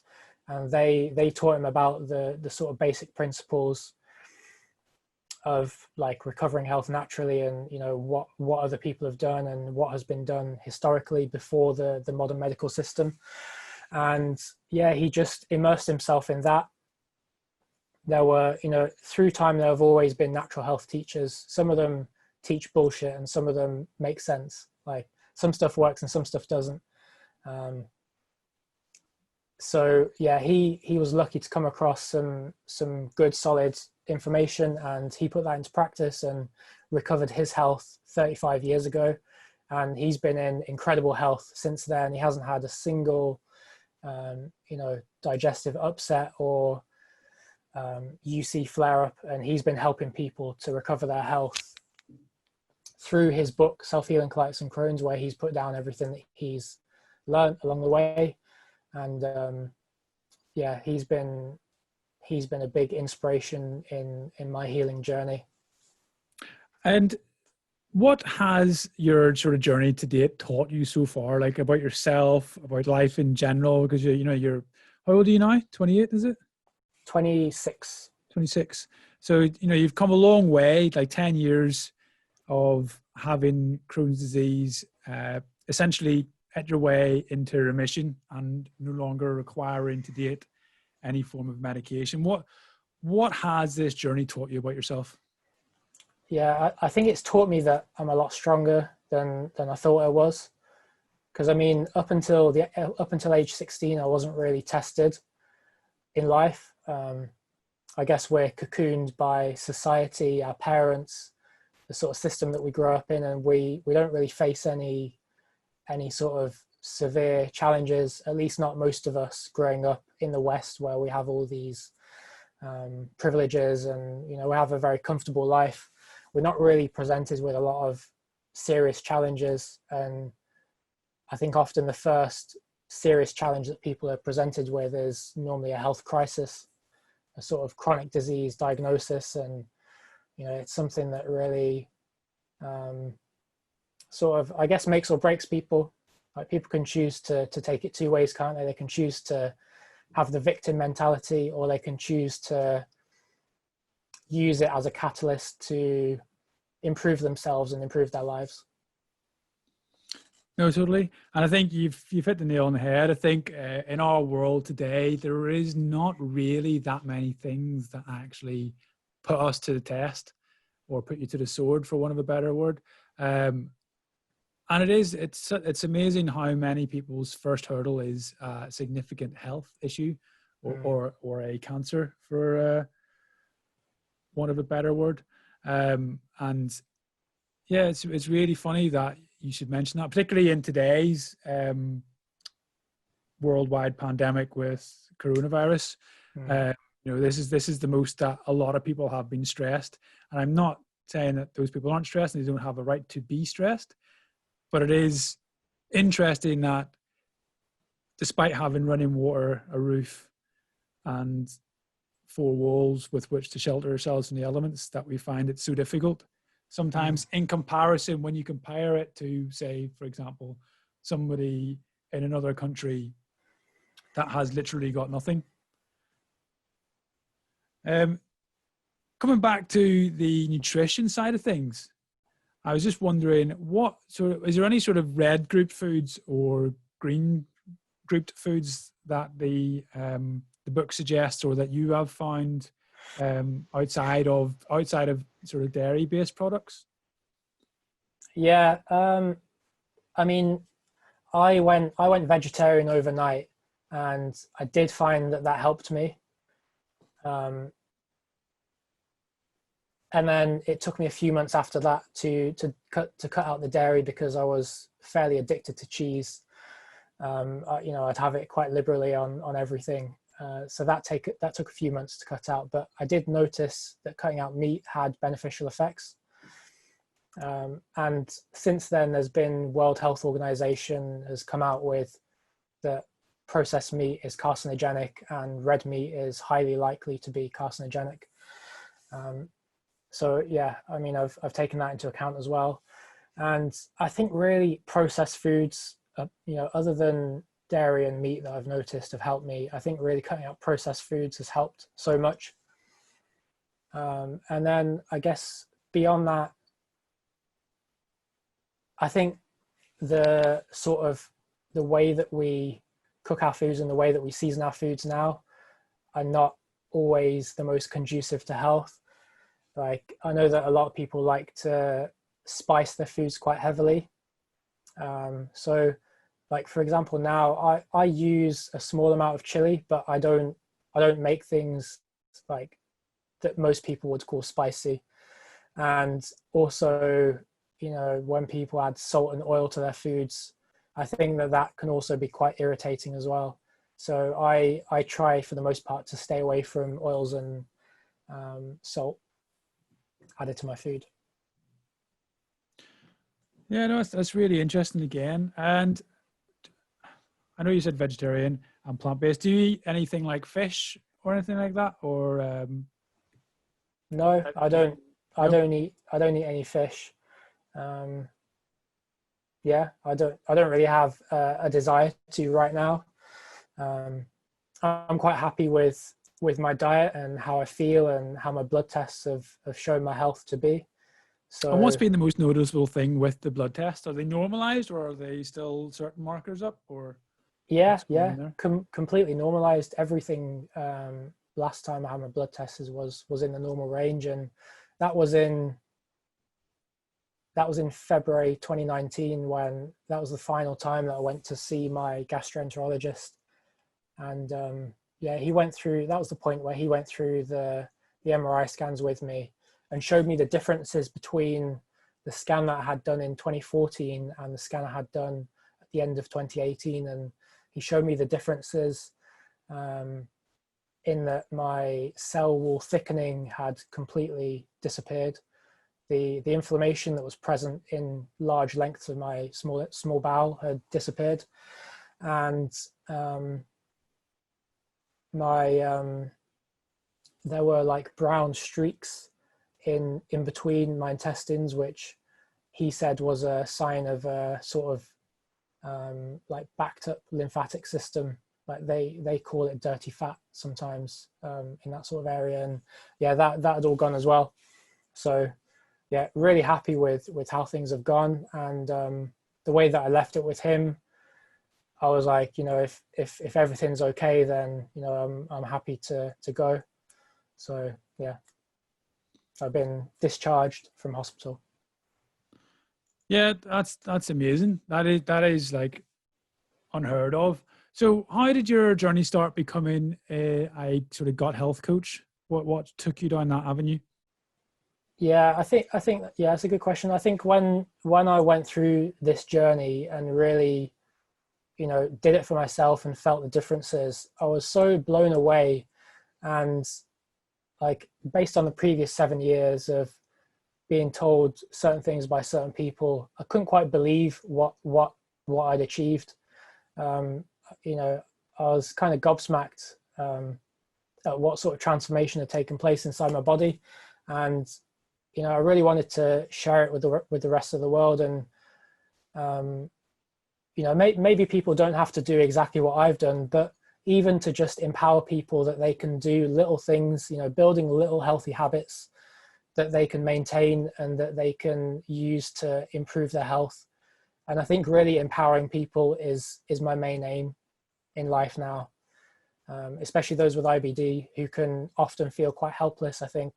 and they taught him about the sort of basic principles of like recovering health naturally, and, you know, what other people have done and what has been done historically before the modern medical system. And yeah, he just immersed himself in that. There were, you know, through time, there have always been natural health teachers. Some of them teach bullshit and some of them make sense. Like some stuff works and some stuff doesn't. So yeah, he was lucky to come across some good solid information, and he put that into practice and recovered his health 35 years ago. And he's been in incredible health since then. He hasn't had a single, you know, digestive upset or UC flare up. And he's been helping people to recover their health through his book, Self-Healing Colitis and Crohn's, where he's put down everything that he's learned along the way. And yeah, he's been a big inspiration in my healing journey. And what has your sort of journey to date taught you so far, like about yourself, about life in general? Because you're how old are you now? 28, is it? 26. 26. So, you know, you've come a long way, like 10 years of having Crohn's disease, essentially at your way into remission and no longer requiring to date any form of medication. What has this journey taught you about yourself? Yeah, I think it's taught me that I'm a lot stronger than I thought I was. Because I mean, up until age 16, I wasn't really tested in life. I guess we're cocooned by society, our parents, the sort of system that we grow up in, and we don't really face any sort of severe challenges, at least not most of us growing up in the West, where we have all these privileges and, you know, we have a very comfortable life. We're not really presented with a lot of serious challenges. And I think often the first serious challenge that people are presented with is normally a health crisis, a sort of chronic disease diagnosis. And, you know, it's something that really sort of, I guess, makes or breaks people. Like people can choose to take it two ways, can't they? They can choose to have the victim mentality, or they can choose to use it as a catalyst to improve themselves and improve their lives. No, totally. And I think you've hit the nail on the head. I think in our world today, there is not really that many things that actually put us to the test or put you to the sword, for want of a better word. And it's amazing how many people's first hurdle is a significant health issue or a cancer, for want of a better word. And yeah, it's really funny that you should mention that, particularly in today's worldwide pandemic with coronavirus. This is the most that a lot of people have been stressed. And I'm not saying that those people aren't stressed and they don't have a right to be stressed, but it is interesting that despite having running water, a roof, and four walls with which to shelter ourselves from the elements, that we find it so difficult sometimes in comparison when you compare it to, say, for example, somebody in another country that has literally got nothing. Coming back to the nutrition side of things, I was just wondering, is there any sort of red grouped foods or green grouped foods that the book suggests, or that you have found outside of sort of dairy based products? Yeah, I mean, I went vegetarian overnight, and I did find that helped me. And then it took me a few months after that to cut out the dairy, because I was fairly addicted to cheese. I'd have it quite liberally on everything. So that took a few months to cut out, but I did notice that cutting out meat had beneficial effects. And since then, there's been World Health Organization has come out with that processed meat is carcinogenic and red meat is highly likely to be carcinogenic. So yeah, I mean, I've taken that into account as well. And I think really processed foods, other than dairy and meat that I've noticed have helped me, I think really cutting out processed foods has helped so much. And then I guess beyond that, I think the way that we cook our foods and the way that we season our foods now are not always the most conducive to health. Like, I know that a lot of people like to spice their foods quite heavily. So like, for example, now I use a small amount of chili, but I don't make things like that most people would call spicy. And also, when people add salt and oil to their foods, I think that can also be quite irritating as well. So I try for the most part to stay away from oils and salt added to my food. Yeah, no, that's really interesting again. And I know you said vegetarian and plant-based. Do you eat anything like fish or anything like that? Or no, I don't. I don't eat any fish. Yeah, I don't really have a desire to right now. I'm quite happy with my diet and how I feel and how my blood tests have shown my health to be. So, and what's been the most noticeable thing with the blood test? Are they normalized, or are they still certain markers up? Or yeah, completely normalized. Everything last time I had my blood tests was in the normal range, and that was in February 2019, when that was the final time that I went to see my gastroenterologist. And he went through, that was the point where he went through the MRI scans with me and showed me the differences between the scan that I had done in 2014 and the scan I had done at the end of 2018. And he showed me the differences in that my cell wall thickening had completely disappeared. The inflammation that was present in large lengths of my small bowel had disappeared. And there were like brown streaks in between my intestines, which he said was a sign of a sort of like backed up lymphatic system. Like they call it dirty fat sometimes in that sort of area. And yeah, that had all gone as well. So yeah, really happy with how things have gone. And the way that I left it with him, I was like, if everything's okay, then I'm happy to go. So yeah, I've been discharged from hospital. Yeah, that's amazing. That is like unheard of. So how did your journey start becoming a sort of gut health coach? What took you down that avenue? Yeah, I think yeah, it's a good question. I think when I went through this journey and really, did it for myself and felt the differences, I was so blown away. And like based on the previous 7 years of being told certain things by certain people, I couldn't quite believe what I'd achieved. Um, I was kind of gobsmacked at what sort of transformation had taken place inside my body, and I really wanted to share it with the rest of the world. And um, maybe people don't have to do exactly what I've done, but even to just empower people that they can do little things, building little healthy habits that they can maintain and that they can use to improve their health. And I think really empowering people is my main aim in life now, especially those with IBD who can often feel quite helpless, I think,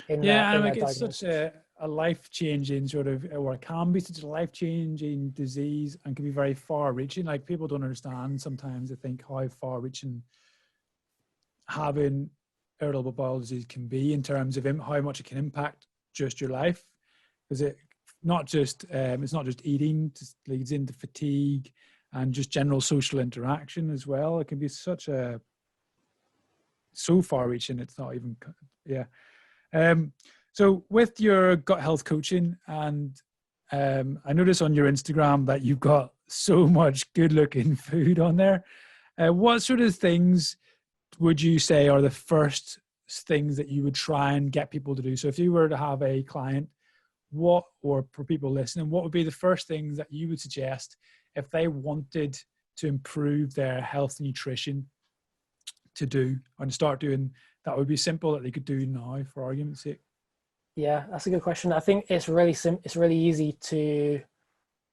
in Yeah, and their like it's such diagnosis. a life-changing sort of, or it can be such a life-changing disease and can be very far-reaching. Like people don't understand sometimes, I think, how far-reaching having irritable bowel disease can be in terms of how much it can impact just your life. Because it's not just eating, it leads into fatigue and just general social interaction as well. It can be so far-reaching. It's not even, yeah. So with your gut health coaching, and I notice on your Instagram that you've got so much good looking food on there. What sort of things would you say are the first things that you would try and get people to do? So if you were to have a client, or for people listening, what would be the first things that you would suggest if they wanted to improve their health and nutrition to do and start doing that would be simple that they could do now, for argument's sake? Yeah, that's a good question. I think it's it's really easy to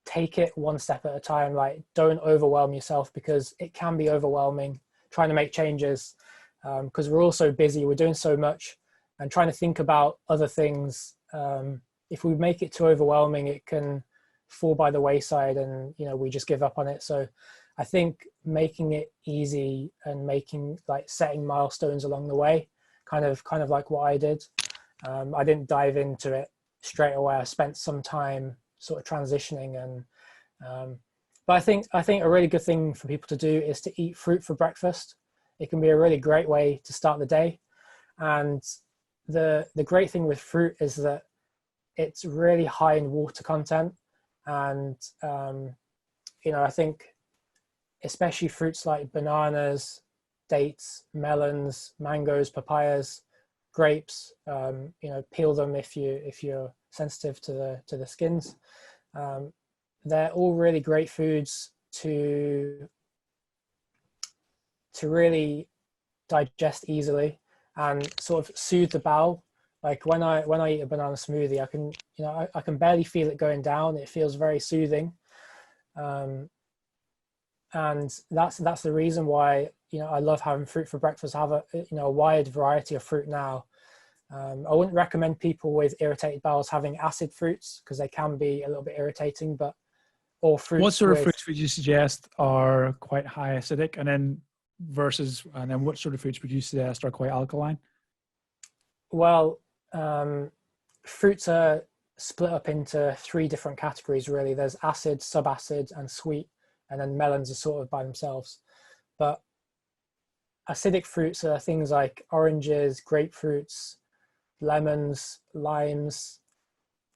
take it one step at a time. Like, don't overwhelm yourself, because it can be overwhelming trying to make changes, because we're all so busy, we're doing so much, and trying to think about other things. If we make it too overwhelming, it can fall by the wayside, and we just give up on it. So I think making it easy and setting milestones along the way, kind of like what I did. I didn't dive into it straight away. I spent some time sort of transitioning, and but I think a really good thing for people to do is to eat fruit for breakfast. It can be a really great way to start the day. And the great thing with fruit is that it's really high in water content, and I think especially fruits like bananas, dates, melons, mangoes, papayas, grapes. Peel them if you're sensitive to the skins. They're all really great foods to really digest easily and sort of soothe the bowel. Like when I eat a banana smoothie, I can I can barely feel it going down. It feels very soothing. And that's the reason why I love having fruit for breakfast. I have a wide variety of fruit now. I wouldn't recommend people with irritated bowels having acid fruits, because they can be a little bit irritating. But all What fruits sort of with fruits would you suggest are quite high acidic, and then what sort of fruits would you suggest are quite alkaline? well, fruits are split up into three different categories really. There's acid, subacid, and sweet, and then melons are sort of by themselves. But acidic fruits are things like oranges, grapefruits, lemons, limes.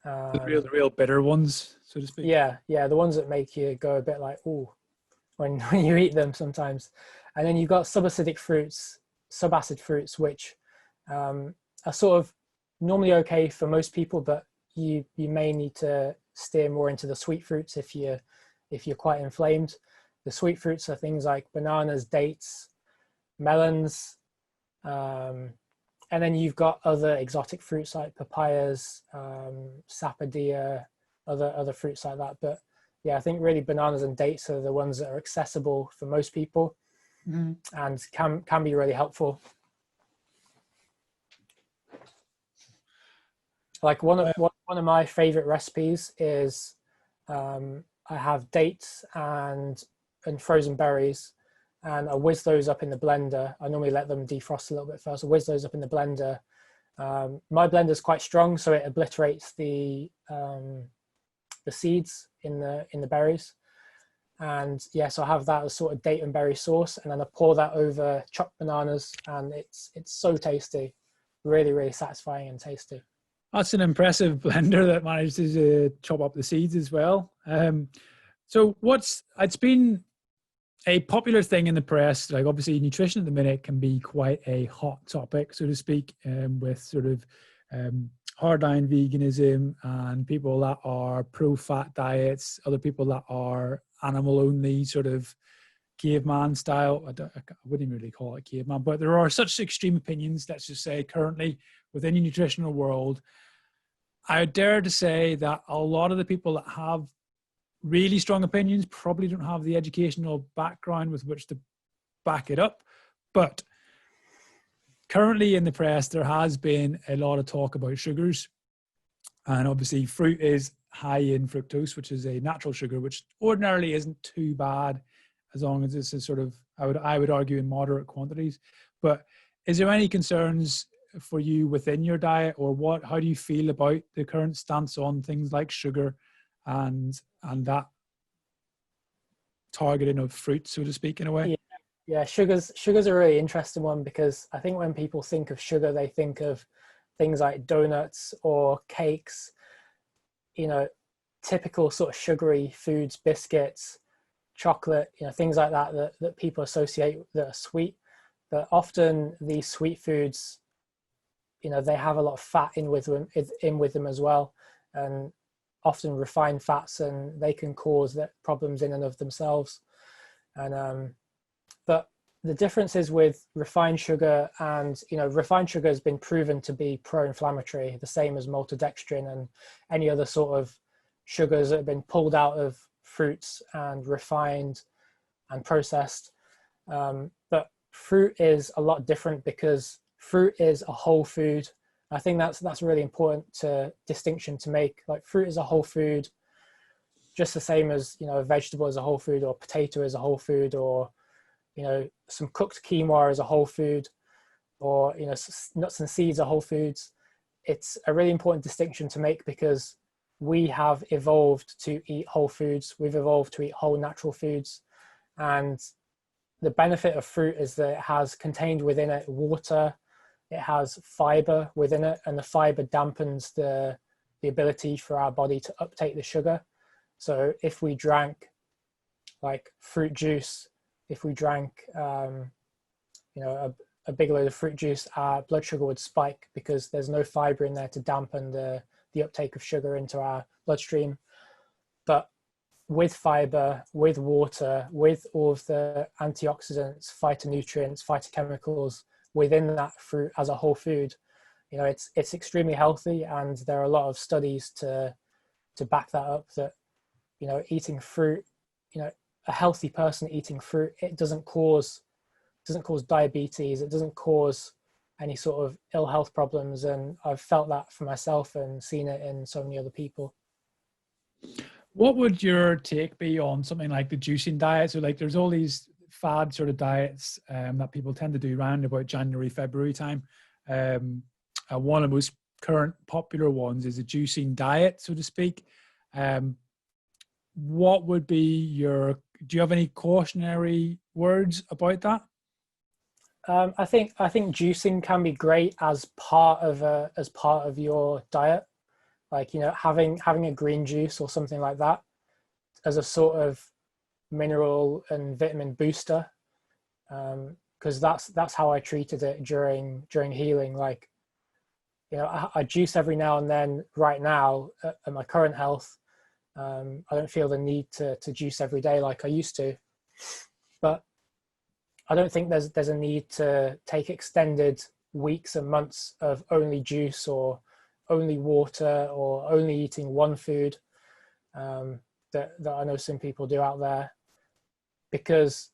The real bitter ones, so to speak. Yeah, the ones that make you go a bit like, ooh, when you eat them sometimes. And then you've got subacidic fruits, subacid fruits, which are sort of normally okay for most people, but you may need to steer more into the sweet fruits if you're quite inflamed. The sweet fruits are things like bananas, dates, melons, and then you've got other exotic fruits like papayas, sapodilla, other fruits like that. But yeah, I think really bananas and dates are the ones that are accessible for most people, and can be really helpful. Like one of my favorite recipes is I have dates and frozen berries, and I whiz those up in the blender. I normally let them defrost a little bit first. I whiz those up in the blender. My blender is quite strong, so it obliterates the seeds in the berries. And yes, I have that as sort of date and berry sauce, and then I pour that over chopped bananas, and it's so tasty, really, really satisfying and tasty. That's an impressive blender that manages to chop up the seeds as well. So it's been a popular thing in the press. Like obviously nutrition at the minute can be quite a hot topic, so to speak, with sort of hardline veganism and people that are pro-fat diets, other people that are animal only, sort of caveman style. I wouldn't really call it caveman, but there are such extreme opinions, let's just say, currently within the nutritional world. I dare to say that a lot of the people that have really strong opinions probably don't have the educational background with which to back it up. But currently in the press, there has been a lot of talk about sugars. And obviously fruit is high in fructose, which is a natural sugar, which ordinarily isn't too bad as long as it's a sort of, I would argue, in moderate quantities. But is there any concerns for you within your diet, or how do you feel about the current stance on things like sugar and that targeting of fruit, so to speak, in a way? Yeah, sugar's a really interesting one, because I think when people think of sugar, they think of things like donuts or cakes, typical sort of sugary foods, biscuits, chocolate, things like that people associate that are sweet. But often these sweet foods, they have a lot of fat in with them as well, and often refined fats, and they can cause problems in and of themselves. And but the difference is with refined sugar, and refined sugar has been proven to be pro-inflammatory, the same as maltodextrin and any other sort of sugars that have been pulled out of fruits and refined and processed. But fruit is a lot different, because fruit is a whole food. I think that's a really important distinction to make. Like, fruit is a whole food, just the same as a vegetable is a whole food, or potato is a whole food, or some cooked quinoa is a whole food, or nuts and seeds are whole foods. It's a really important distinction to make, because we have evolved to eat whole foods. We've evolved to eat whole natural foods, and the benefit of fruit is that it has contained within it water, it has fiber within it, and the fiber dampens the ability for our body to uptake the sugar. So if we drank like fruit juice, if we drank a big load of fruit juice, our blood sugar would spike, because there's no fiber in there to dampen the uptake of sugar into our bloodstream. But with fiber, with water, with all of the antioxidants, phytonutrients, phytochemicals within that fruit as a whole food, it's extremely healthy. And there are a lot of studies to back that up, that eating fruit, a healthy person eating fruit, it doesn't cause diabetes, it doesn't cause any sort of ill health problems. And I've felt that for myself and seen it in so many other people. What would your take be on something like the juicing diet? So like there's all these fad sort of diets that people tend to do around about January, February time. And one of the most current popular ones is a juicing diet, so to speak. What would be do you have any cautionary words about that? I think juicing can be great as part of your diet, like having a green juice or something like that as a sort of mineral and vitamin booster, because that's how I treated it during healing. Like I juice every now and then. Right now at my current health, I don't feel the need to juice every day like I used to, but I don't think there's a need to take extended weeks and months of only juice or only water or only eating one food that I know some people do out there, because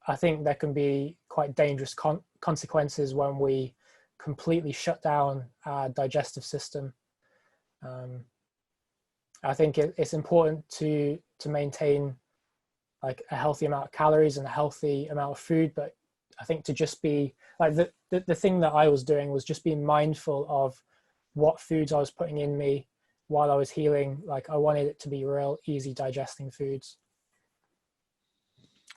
I think there can be quite dangerous consequences when we completely shut down our digestive system. I think it's important to maintain like a healthy amount of calories and a healthy amount of food, but I think to just be like the thing that I was doing was just being mindful of what foods I was putting in me while I was healing. Like I wanted it to be real easy digesting foods.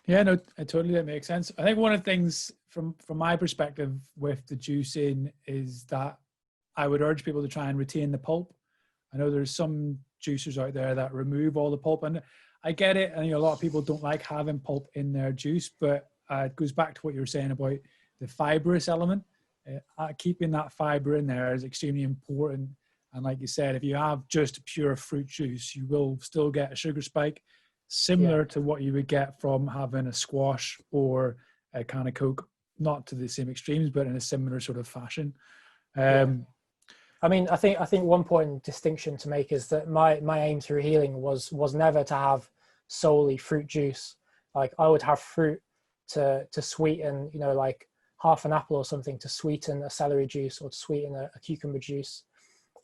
Yeah, no, totally, that makes sense. I think one of the things from my perspective with the juicing is that I would urge people to try and retain the pulp. I know there's some juicers out there that remove all the pulp, and I get it. And a lot of people don't like having pulp in their juice, but it goes back to what you were saying about the fibrous element. Keeping that fiber in there is extremely important. And like you said, if you have just pure fruit juice, you will still get a sugar spike, similar to what you would get from having a squash or a can of Coke, not to the same extremes, but in a similar sort of fashion. I mean, I think one important distinction to make is that my aim through healing was never to have solely fruit juice. Like I would have fruit to sweeten, like half an apple or something to sweeten a celery juice or to sweeten a cucumber juice.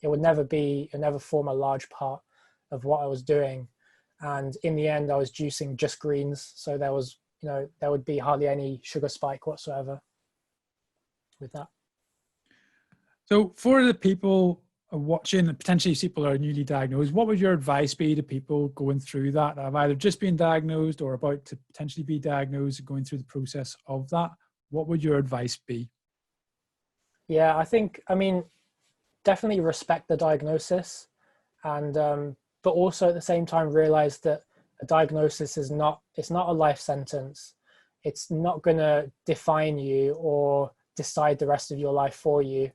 It would never form a large part of what I was doing. And in the end, I was juicing just greens. So there was, there would be hardly any sugar spike whatsoever with that. So for the people watching, potentially people are newly diagnosed, what would your advice be to people going through that have either just been diagnosed or about to potentially be diagnosed and going through the process of that? What would your advice be? Yeah, I mean, definitely respect the diagnosis, and but also at the same time realize that a diagnosis it's not a life sentence. It's not going to define you or decide the rest of your life for you.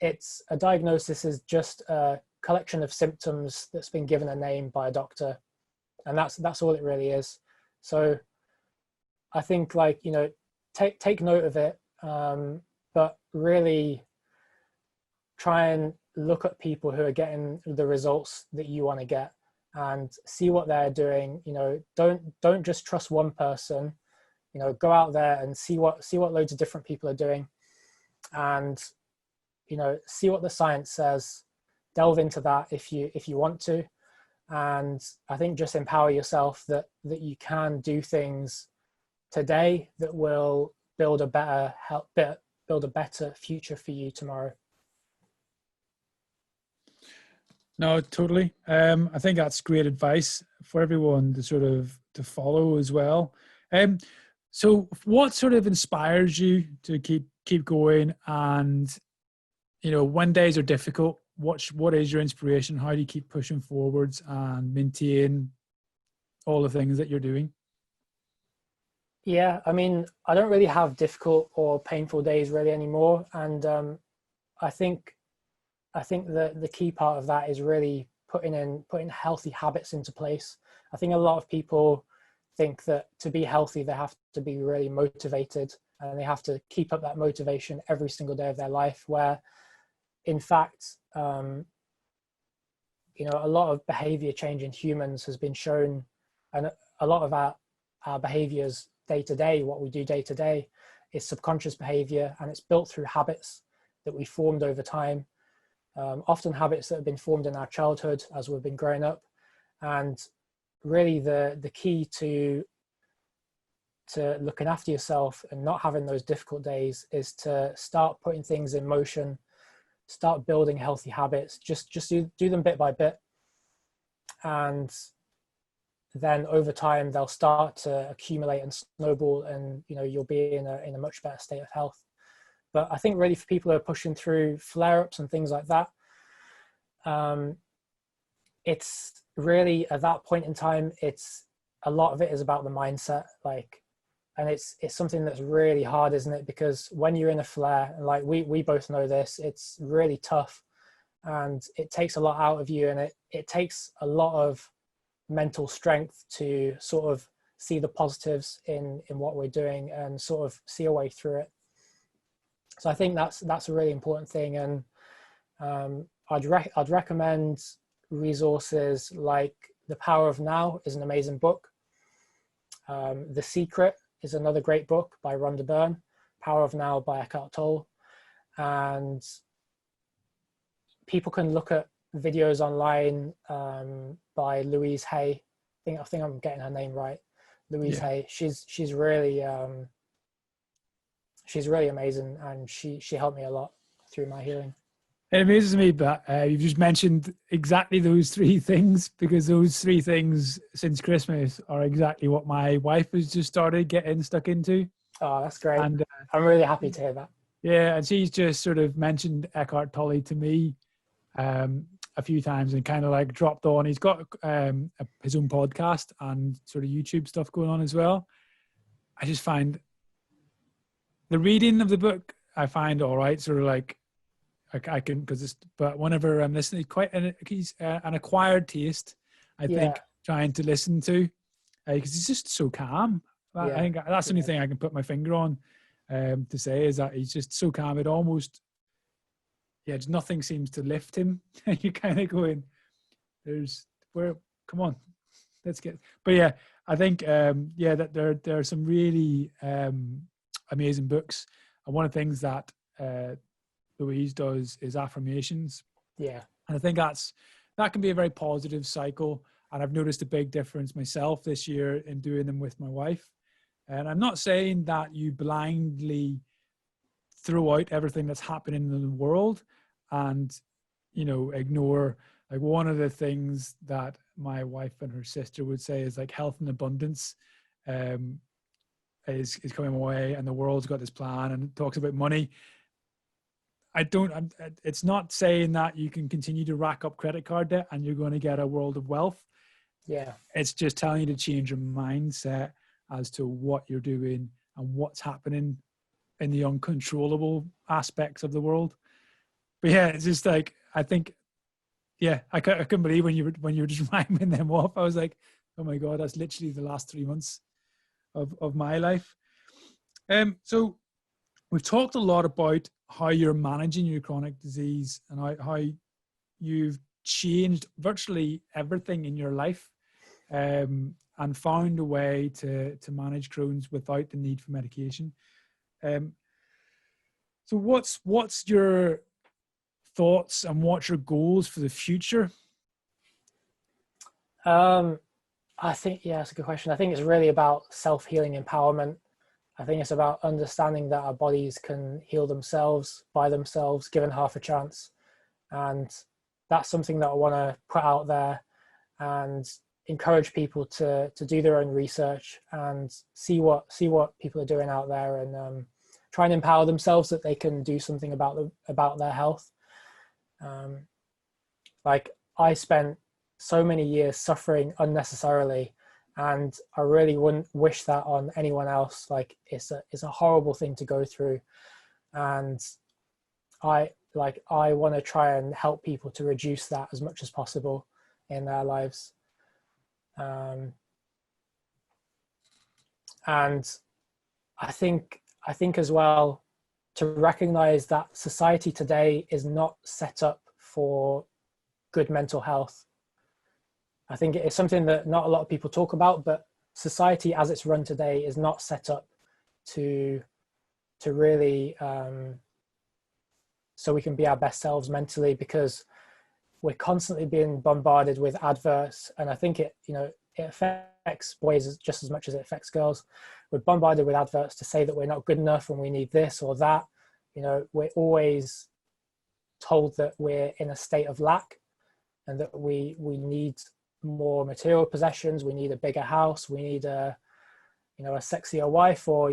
It's a diagnosis is just a collection of symptoms that's been given a name by a doctor, and that's all it really is. So I think take note of it, but really try and look at people who are getting the results that you want to get and see what they're doing. Don't just trust one person. Go out there and see what loads of different people are doing, and see what the science says. Delve into that if you want to, and I think just empower yourself that you can do things today that will build a better future for you tomorrow. No, totally. I think that's great advice for everyone to follow as well. So what sort of inspires you to keep going? And, when days are difficult, what is your inspiration? How do you keep pushing forwards and maintain all the things that you're doing? Yeah, I mean, I don't really have difficult or painful days really anymore. And I think that the key part of that is really putting healthy habits into place. I think a lot of people think that to be healthy, they have to be really motivated and they have to keep up that motivation every single day of their life, where in fact, a lot of behavior change in humans has been shown, and a lot of our behaviors day to day, what we do day to day, is subconscious behavior, and it's built through habits that we formed over time. Often habits that have been formed in our childhood as we've been growing up. And really the key to looking after yourself and not having those difficult days is to start putting things in motion, start building healthy habits, just do them bit by bit. And then over time, they'll start to accumulate and snowball, and you'll be in a much better state of health. But I think really for people who are pushing through flare-ups and things like that, it's really at that point in time, a lot of it is about the mindset. And it's something that's really hard, isn't it? Because when you're in a flare, and we both know this, it's really tough, and it takes a lot out of you, and it takes a lot of mental strength to sort of see the positives in what we're doing and sort of see a way through it. So I think that's a really important thing, and I'd recommend resources like The Power of Now is an amazing book. The Secret is another great book by Rhonda Byrne. Power of Now by Eckhart Tolle. And people can look at videos online by Louise Hay. I think I'm getting her name right. Louise Hay. She's really amazing, and she helped me a lot through my healing. It amazes me that you've just mentioned exactly those three things, because those three things since Christmas are exactly what my wife has just started getting stuck into. Oh, that's great. And I'm really happy to hear that. Yeah, and she's just sort of mentioned Eckhart Tolle to me a few times, and kind of like dropped on. He's got his own podcast and sort of YouTube stuff going on as well. I just find the reading of the book, I find all right, sort of like I can, but whenever I'm listening, he's an acquired taste, I think, trying to listen to, because he's just so calm. I think that's the only thing I can put my finger on to say, is that he's just so calm. It almost, just nothing seems to lift him. And you're kind of going, come on, let's get. But yeah, I think that there are some really amazing books, and one of the things that Louise does is affirmations. Yeah. And I think that can be a very positive cycle. And I've noticed a big difference myself this year in doing them with my wife. And I'm not saying that you blindly throw out everything that's happening in the world and, ignore, like, one of the things that my wife and her sister would say is like health and abundance is coming away, and the world's got this plan, and it talks about money. It's not saying that you can continue to rack up credit card debt and you're going to get a world of wealth. Yeah. It's just telling you to change your mindset as to what you're doing and what's happening in the uncontrollable aspects of the world. But yeah, it's just like, I think, I couldn't believe when you were just rhyming them off. I was like, oh my God, that's literally the last 3 months of my life. So we've talked a lot about how you're managing your chronic disease and how you've changed virtually everything in your life and found a way to manage Crohn's without the need for medication. So what's your thoughts and what's your goals for the future? I think, that's a good question. I think it's really about self-healing empowerment. I think it's about understanding that our bodies can heal themselves by themselves, given half a chance. And that's something that I want to put out there and encourage people to do their own research and see what people are doing out there, and try and empower themselves that they can do something about their health. Like, I spent so many years suffering unnecessarily, and I really wouldn't wish that on anyone else. Like, it's a horrible thing to go through, and I want to try and help people to reduce that as much as possible in their lives. And I think as well, to recognize that society today is not set up for good mental health. I think it's something that not a lot of people talk about, but society as it's run today is not set up to really so we can be our best selves mentally, because we're constantly being bombarded with adverts. And I think it affects boys just as much as it affects girls. We're bombarded with adverts to say that we're not good enough and we need this or that. We're always told that we're in a state of lack and that we need more material possessions, we need a bigger house, we need a sexier wife, or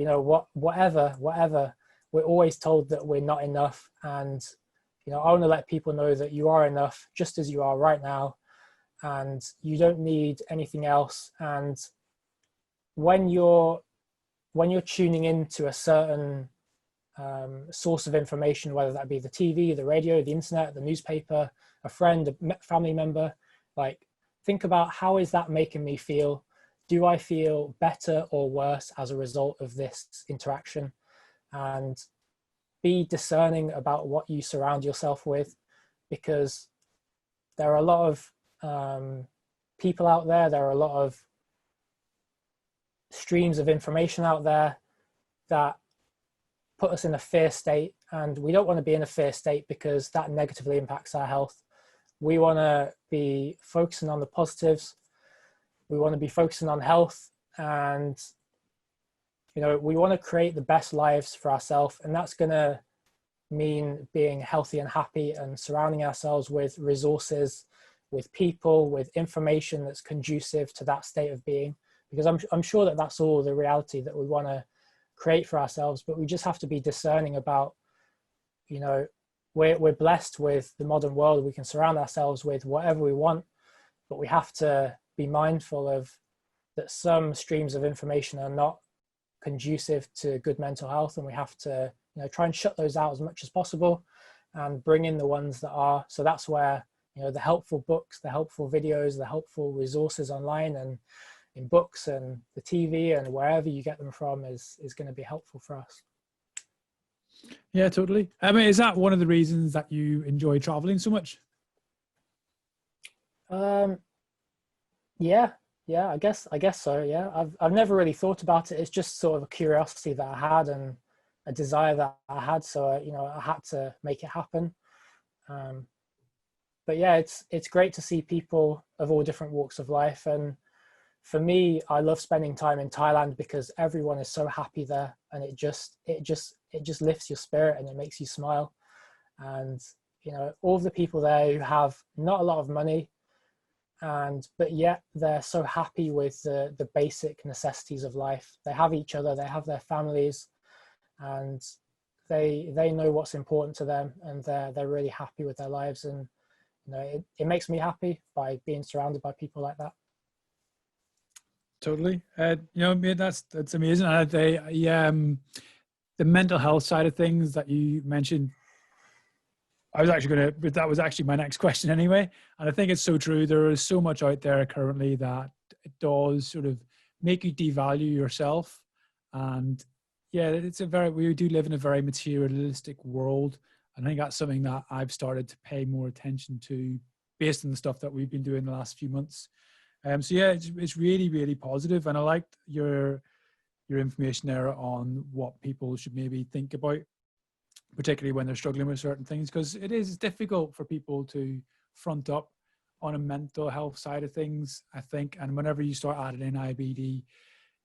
whatever. We're always told that we're not enough. And I want to let people know that you are enough just as you are right now, and you don't need anything else. And when you're tuning into a certain source of information, whether that be the TV, the radio, the internet, the newspaper, a friend, a family member, like, think about, how is that making me feel? Do I feel better or worse as a result of this interaction? And be discerning about what you surround yourself with, because there are a lot of people out there, there are a lot of streams of information out there that put us in a fear state, and we don't want to be in a fear state because that negatively impacts our health. we want to be focusing on the positives. We want to be focusing on health, and we want to create the best lives for ourselves, and that's going to mean being healthy and happy and surrounding ourselves with resources, with people, with information that's conducive to that state of being, because I'm sure that that's all the reality that we want to create for ourselves. But we just have to be discerning about, we're blessed with the modern world. We can surround ourselves with whatever we want, but we have to be mindful of that some streams of information are not conducive to good mental health, and we have to try and shut those out as much as possible and bring in the ones that are. So that's where the helpful books, the helpful videos, the helpful resources online and in books and the TV and wherever you get them from is going to be helpful for us. Yeah, totally. I mean, is that one of the reasons that you enjoy traveling so much? Yeah, I guess so. Yeah, I've never really thought about it. It's just sort of a curiosity that I had and a desire that I had. So I had to make it happen. But yeah, it's great to see people of all different walks of life. And for me, I love spending time in Thailand because everyone is so happy there, and it just lifts your spirit and it makes you smile. And all of the people there who have not a lot of money, but yet they're so happy with the basic necessities of life. They have each other, they have their families, and they know what's important to them, and they're really happy with their lives. And it makes me happy by being surrounded by people like that. Totally. That's amazing. The mental health side of things that you mentioned, that was actually my next question anyway. And I think it's so true. There is so much out there currently that it does sort of make you devalue yourself. And yeah, we do live in a very materialistic world. And I think that's something that I've started to pay more attention to based on the stuff that we've been doing the last few months. So yeah, it's really, really positive. And I liked your information there on what people should maybe think about, particularly when they're struggling with certain things, because it is difficult for people to front up on a mental health side of things, I think. And whenever you start adding in IBD,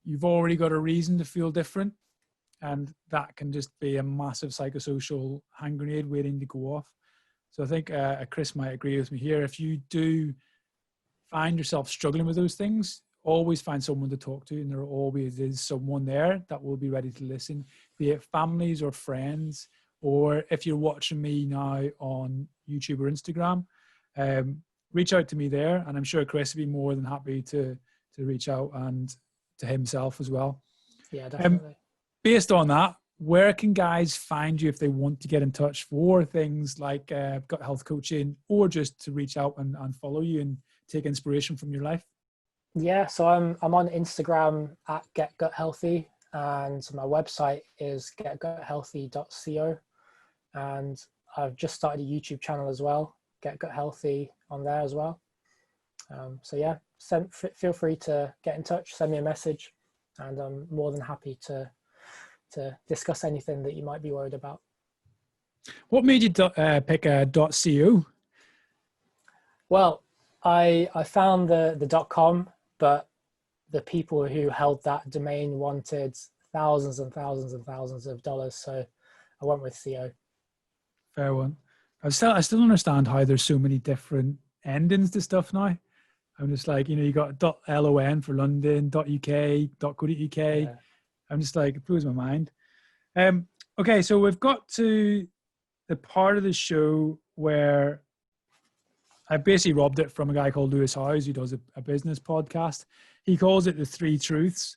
you've already got a reason to feel different. And that can just be a massive psychosocial hand grenade waiting to go off. So I think Chris might agree with me here. If you do find yourself struggling with those things, always find someone to talk to, and there always is someone there that will be ready to listen, be it families or friends, or if you're watching me now on YouTube or Instagram, reach out to me there, and I'm sure Chris would be more than happy to reach out, and to himself as well. Yeah, definitely. Based on that, where can guys find you if they want to get in touch for things like gut health coaching, or just to reach out and follow you and take inspiration from your life? Yeah, so I'm on Instagram at getguthealthy, and my website is getguthealthy.co, and I've just started a YouTube channel as well, Get Gut Healthy, on there as well. So yeah, feel free to get in touch, send me a message, and I'm more than happy to discuss anything that you might be worried about. What made you pick a .co? Well, I found the .com, but the people who held that domain wanted thousands and thousands and thousands of dollars, so I went with CO. Fair one. I still don't understand how there's so many different endings to stuff now. I'm just like, you got .lon for London, .uk, .co.uk. Yeah. I'm just like, it blows my mind. Okay, so we've got to the part of the show where I basically robbed it from a guy called Lewis Howes, who does a business podcast. He calls it the 3 truths,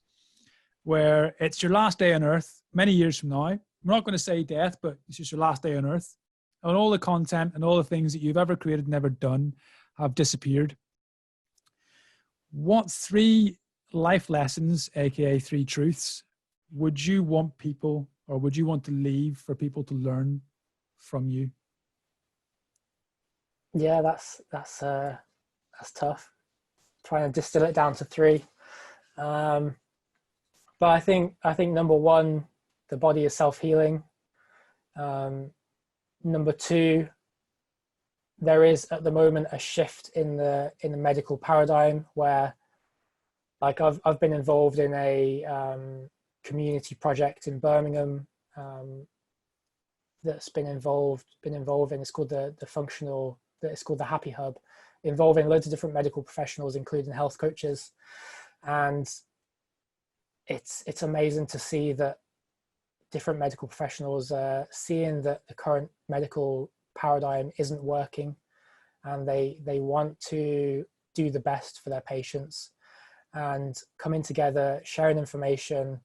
where it's your last day on earth many years from now. We're not going to say death, but it's just your last day on earth. And all the content and all the things that you've ever created, never done, have disappeared. What 3 life lessons, aka 3 truths, would you want people, or would you want to leave for people to learn from you? Yeah, that's tough. Trying to distill it down to 3. But I think number 1, the body is self-healing. Number 2, there is at the moment a shift in the medical paradigm where, like, I've been involved in a community project in Birmingham that's been involved in. It's called it's called the Happy Hub, involving loads of different medical professionals, including health coaches, and it's amazing to see that different medical professionals are seeing that the current medical paradigm isn't working, and they want to do the best for their patients, and coming together, sharing information,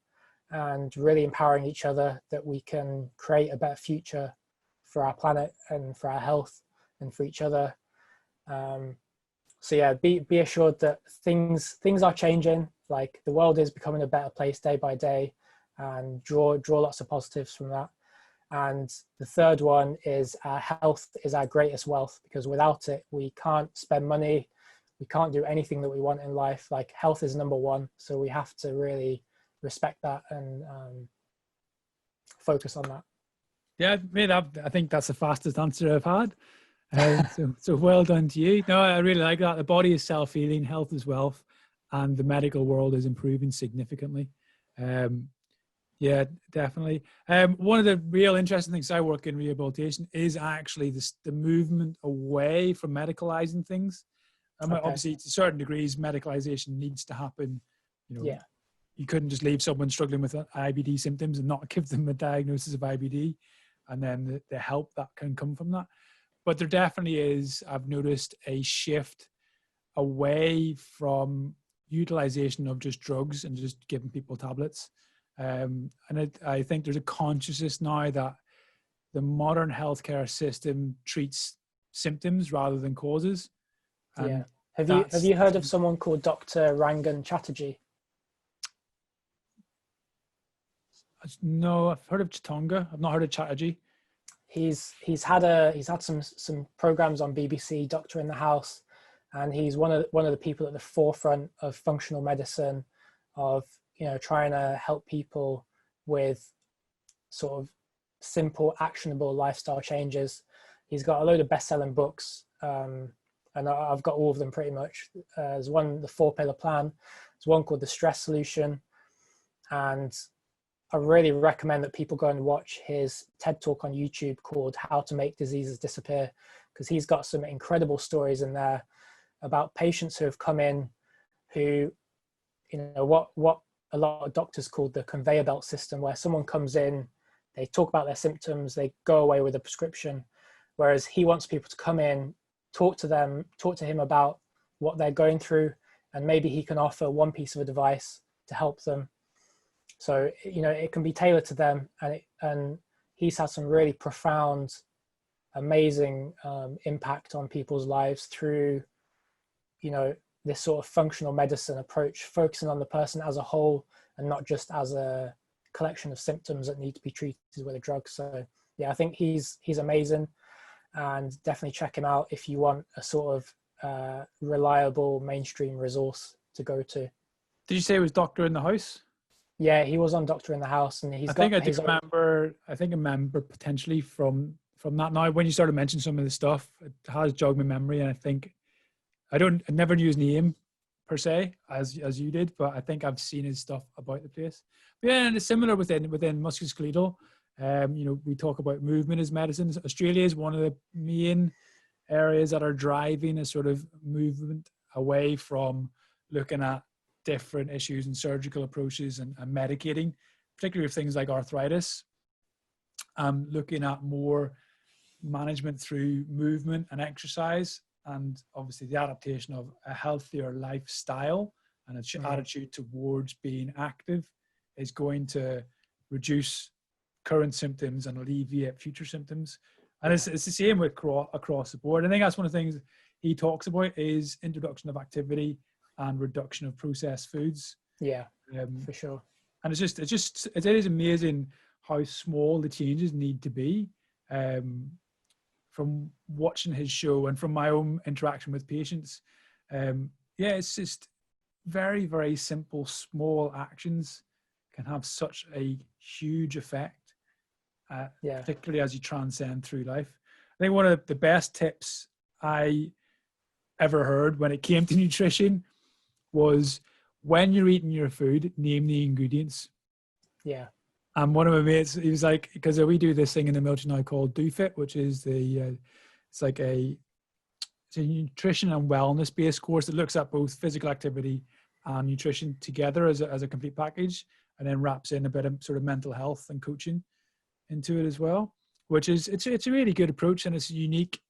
and really empowering each other that we can create a better future for our planet and for our health and for each other. So yeah, be assured that things are changing. Like, the world is becoming a better place day by day, and draw lots of positives from that. And the third one is our health is our greatest wealth, because without it, we can't spend money. We can't do anything that we want in life. Like, health is number one. So we have to really respect that and focus on that. Yeah, mate, I think that's the fastest answer I've had. So well done to you. No, I really like that. The body is self-healing, health is wealth, and the medical world is improving significantly. Yeah, definitely. One of the real interesting things, I work in rehabilitation, is actually the movement away from medicalizing things. Okay. Obviously, to certain degrees, medicalization needs to happen. Yeah. You couldn't just leave someone struggling with IBD symptoms and not give them a diagnosis of IBD, and then the help that can come from that. But there definitely is, I've noticed, a shift away from utilization of just drugs and just giving people tablets. And I think there's a consciousness now that the modern healthcare system treats symptoms rather than causes. Yeah. Have you heard of someone called Dr. Rangan Chatterjee? No, I've heard of Chitonga. I've not heard of Chatterjee. He's had some programs on BBC, Doctor in the House, and he's one of the people at the forefront of functional medicine, of trying to help people with sort of simple, actionable lifestyle changes. He's got a load of best-selling books, and I've got all of them pretty much. There's one, the 4-Pillar Plan. There's one called The Stress Solution, and I really recommend that people go and watch his TED Talk on YouTube called How to Make Diseases Disappear, because he's got some incredible stories in there about patients who have come in who, what a lot of doctors call the conveyor belt system, where someone comes in, they talk about their symptoms, they go away with a prescription, whereas he wants people to come in, talk to him about what they're going through, and maybe he can offer one piece of advice to help them. So, it can be tailored to them, and he's had some really profound, amazing impact on people's lives through, this sort of functional medicine approach, focusing on the person as a whole and not just as a collection of symptoms that need to be treated with a drug. So yeah, I think he's amazing, and definitely check him out if you want a sort of reliable mainstream resource to go to. Did you say it was Doctor in the House? Yeah, he was on Doctor in the House, and I think I remember potentially from that. Now, when you started mentioning some of the stuff, it has jogged my memory, and I think I never knew his name per se as you did, but I think I've seen his stuff about the place. But yeah, and it's similar within musculoskeletal. We talk about movement as medicine. Australia is one of the main areas that are driving a sort of movement away from looking at different issues and surgical approaches and medicating, particularly with things like arthritis. Looking at more management through movement and exercise, and obviously the adaptation of a healthier lifestyle and an attitude towards being active is going to reduce current symptoms and alleviate future symptoms. And it's the same with across the board. I think that's one of the things he talks about is introduction of activity and reduction of processed foods. Yeah, for sure. And it is amazing how small the changes need to be. From watching his show and from my own interaction with patients, it's just very, very simple, small actions can have such a huge effect, particularly as you transcend through life. I think one of the best tips I ever heard when it came to nutrition was, when you're eating your food, name the ingredients. Yeah. And one of my mates, he was like, because we do this thing in the military now called Do Fit, which is it's like it's a nutrition and wellness based course that looks at both physical activity and nutrition together as a complete package, and then wraps in a bit of sort of mental health and coaching into it as well, which is, it's a really good approach, and it's unique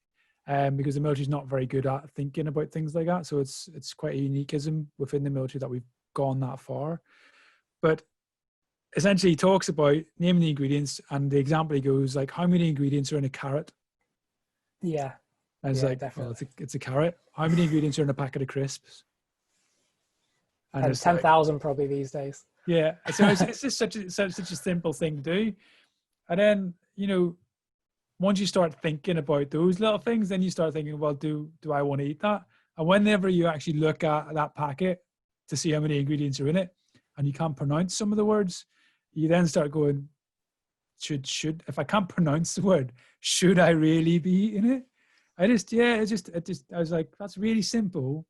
because the military is not very good at thinking about things like that. So it's quite a uniqueism within the military that we've gone that far. But essentially he talks about naming the ingredients, and the example he goes like, how many ingredients are in a carrot? Yeah. I was like, definitely. well, it's a carrot. How many ingredients are in a packet of crisps? And 10,000 probably these days. Yeah. So it's just such a simple thing to do. And then, you know, once you start thinking about those little things, then you start thinking, well, do I want to eat that? And whenever you actually look at that packet to see how many ingredients are in it, and you can't pronounce some of the words, you then start going, should if I can't pronounce the word, should I really be eating it? I was like, that's really simple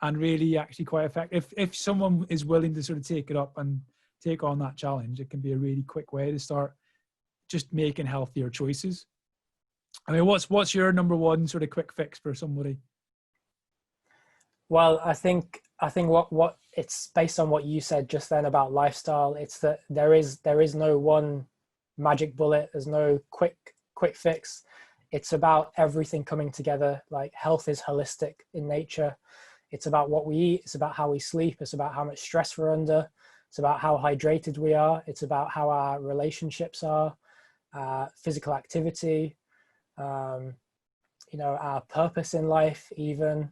and really actually quite effective. If someone is willing to sort of take it up and take on that challenge, it can be a really quick way to start just making healthier choices. I mean, what's your number one sort of quick fix for somebody? Well, I think what it's based on what you said just then about lifestyle. It's that there is no one magic bullet. There's no quick fix. It's about everything coming together. Like, health is holistic in nature. It's about what we eat. It's about how we sleep. It's about how much stress we're under. It's about how hydrated we are. It's about how our relationships are, physical activity, you know, our purpose in life, even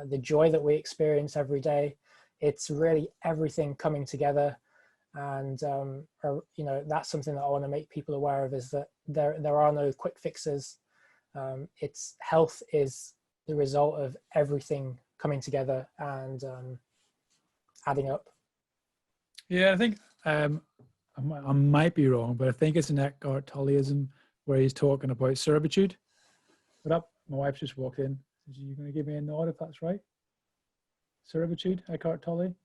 the joy that we experience every day. It's really everything coming together. And, you know, that's something that I want to make people aware of, is that there are no quick fixes. It's health is the result of everything coming together and adding up. Yeah, I think I might be wrong, but I think it's an Eckhart Tolleism where he's talking about servitude. What up? My wife just walked in. Are you going to give me a nod if that's right? Servitude, Eckhart Tolle.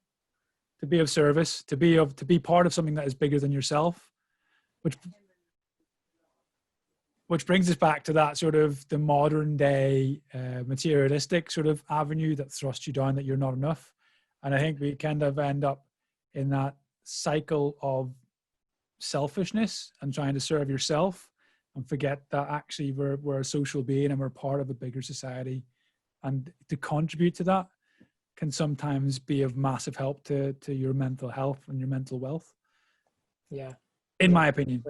To be of service, to be part of something that is bigger than yourself, which brings us back to that sort of the modern day materialistic sort of avenue that thrusts you down that you're not enough. And I think we kind of end up in that cycle of selfishness and trying to serve yourself, and forget that actually we're a social being and we're part of a bigger society. And to contribute to that can sometimes be of massive help to your mental health and your mental wealth. Yeah. In my opinion.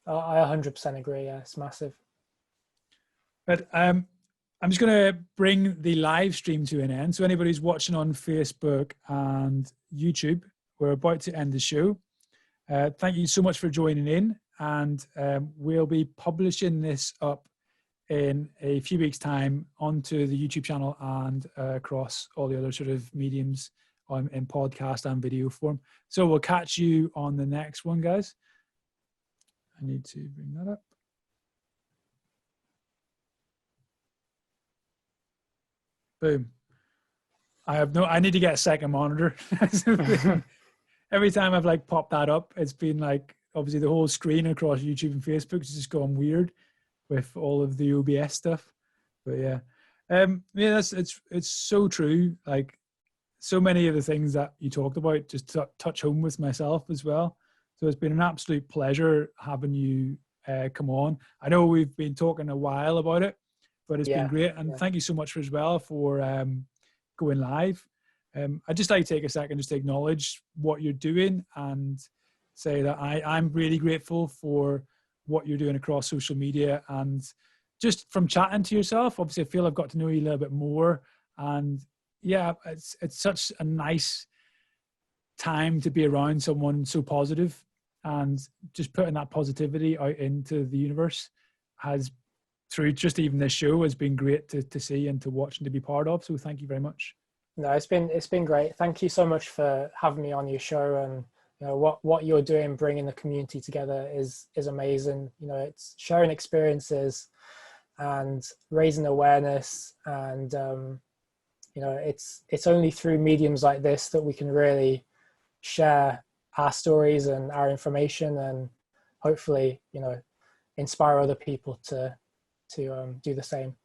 I 100% agree. Yeah, it's massive. But I'm just going to bring the live stream to an end. So anybody who's watching on Facebook and YouTube, we're about to end the show. Thank you so much for joining in. And we'll be publishing this up in a few weeks' time onto the YouTube channel and across all the other sort of mediums in podcast and video form. So we'll catch you on the next one, guys. I need to bring that up. Boom. I need to get a second monitor. Every time I've like popped that up, it's been like, obviously the whole screen across YouTube and Facebook is just gone weird with all of the OBS stuff. But yeah, it's so true. Like, so many of the things that you talked about just touch home with myself as well. So it's been an absolute pleasure having you come on. I know we've been talking a while about it, but it's been great. And thank you so much as well for going live. I'd just like to take a second just to acknowledge what you're doing and say that I'm really grateful for what you're doing across social media. And just from chatting to yourself, obviously I feel I've got to know you a little bit more. And yeah, it's such a nice time to be around someone so positive, and just putting that positivity out into the universe has, through just even this show, has been great to see and to watch and to be part of. So thank you very much. No, it's been great. Thank you so much for having me on your show. And you know, what you're doing, bringing the community together is amazing. You know, it's sharing experiences and raising awareness. And it's only through mediums like this that we can really share our stories and our information, and hopefully inspire other people to do the same.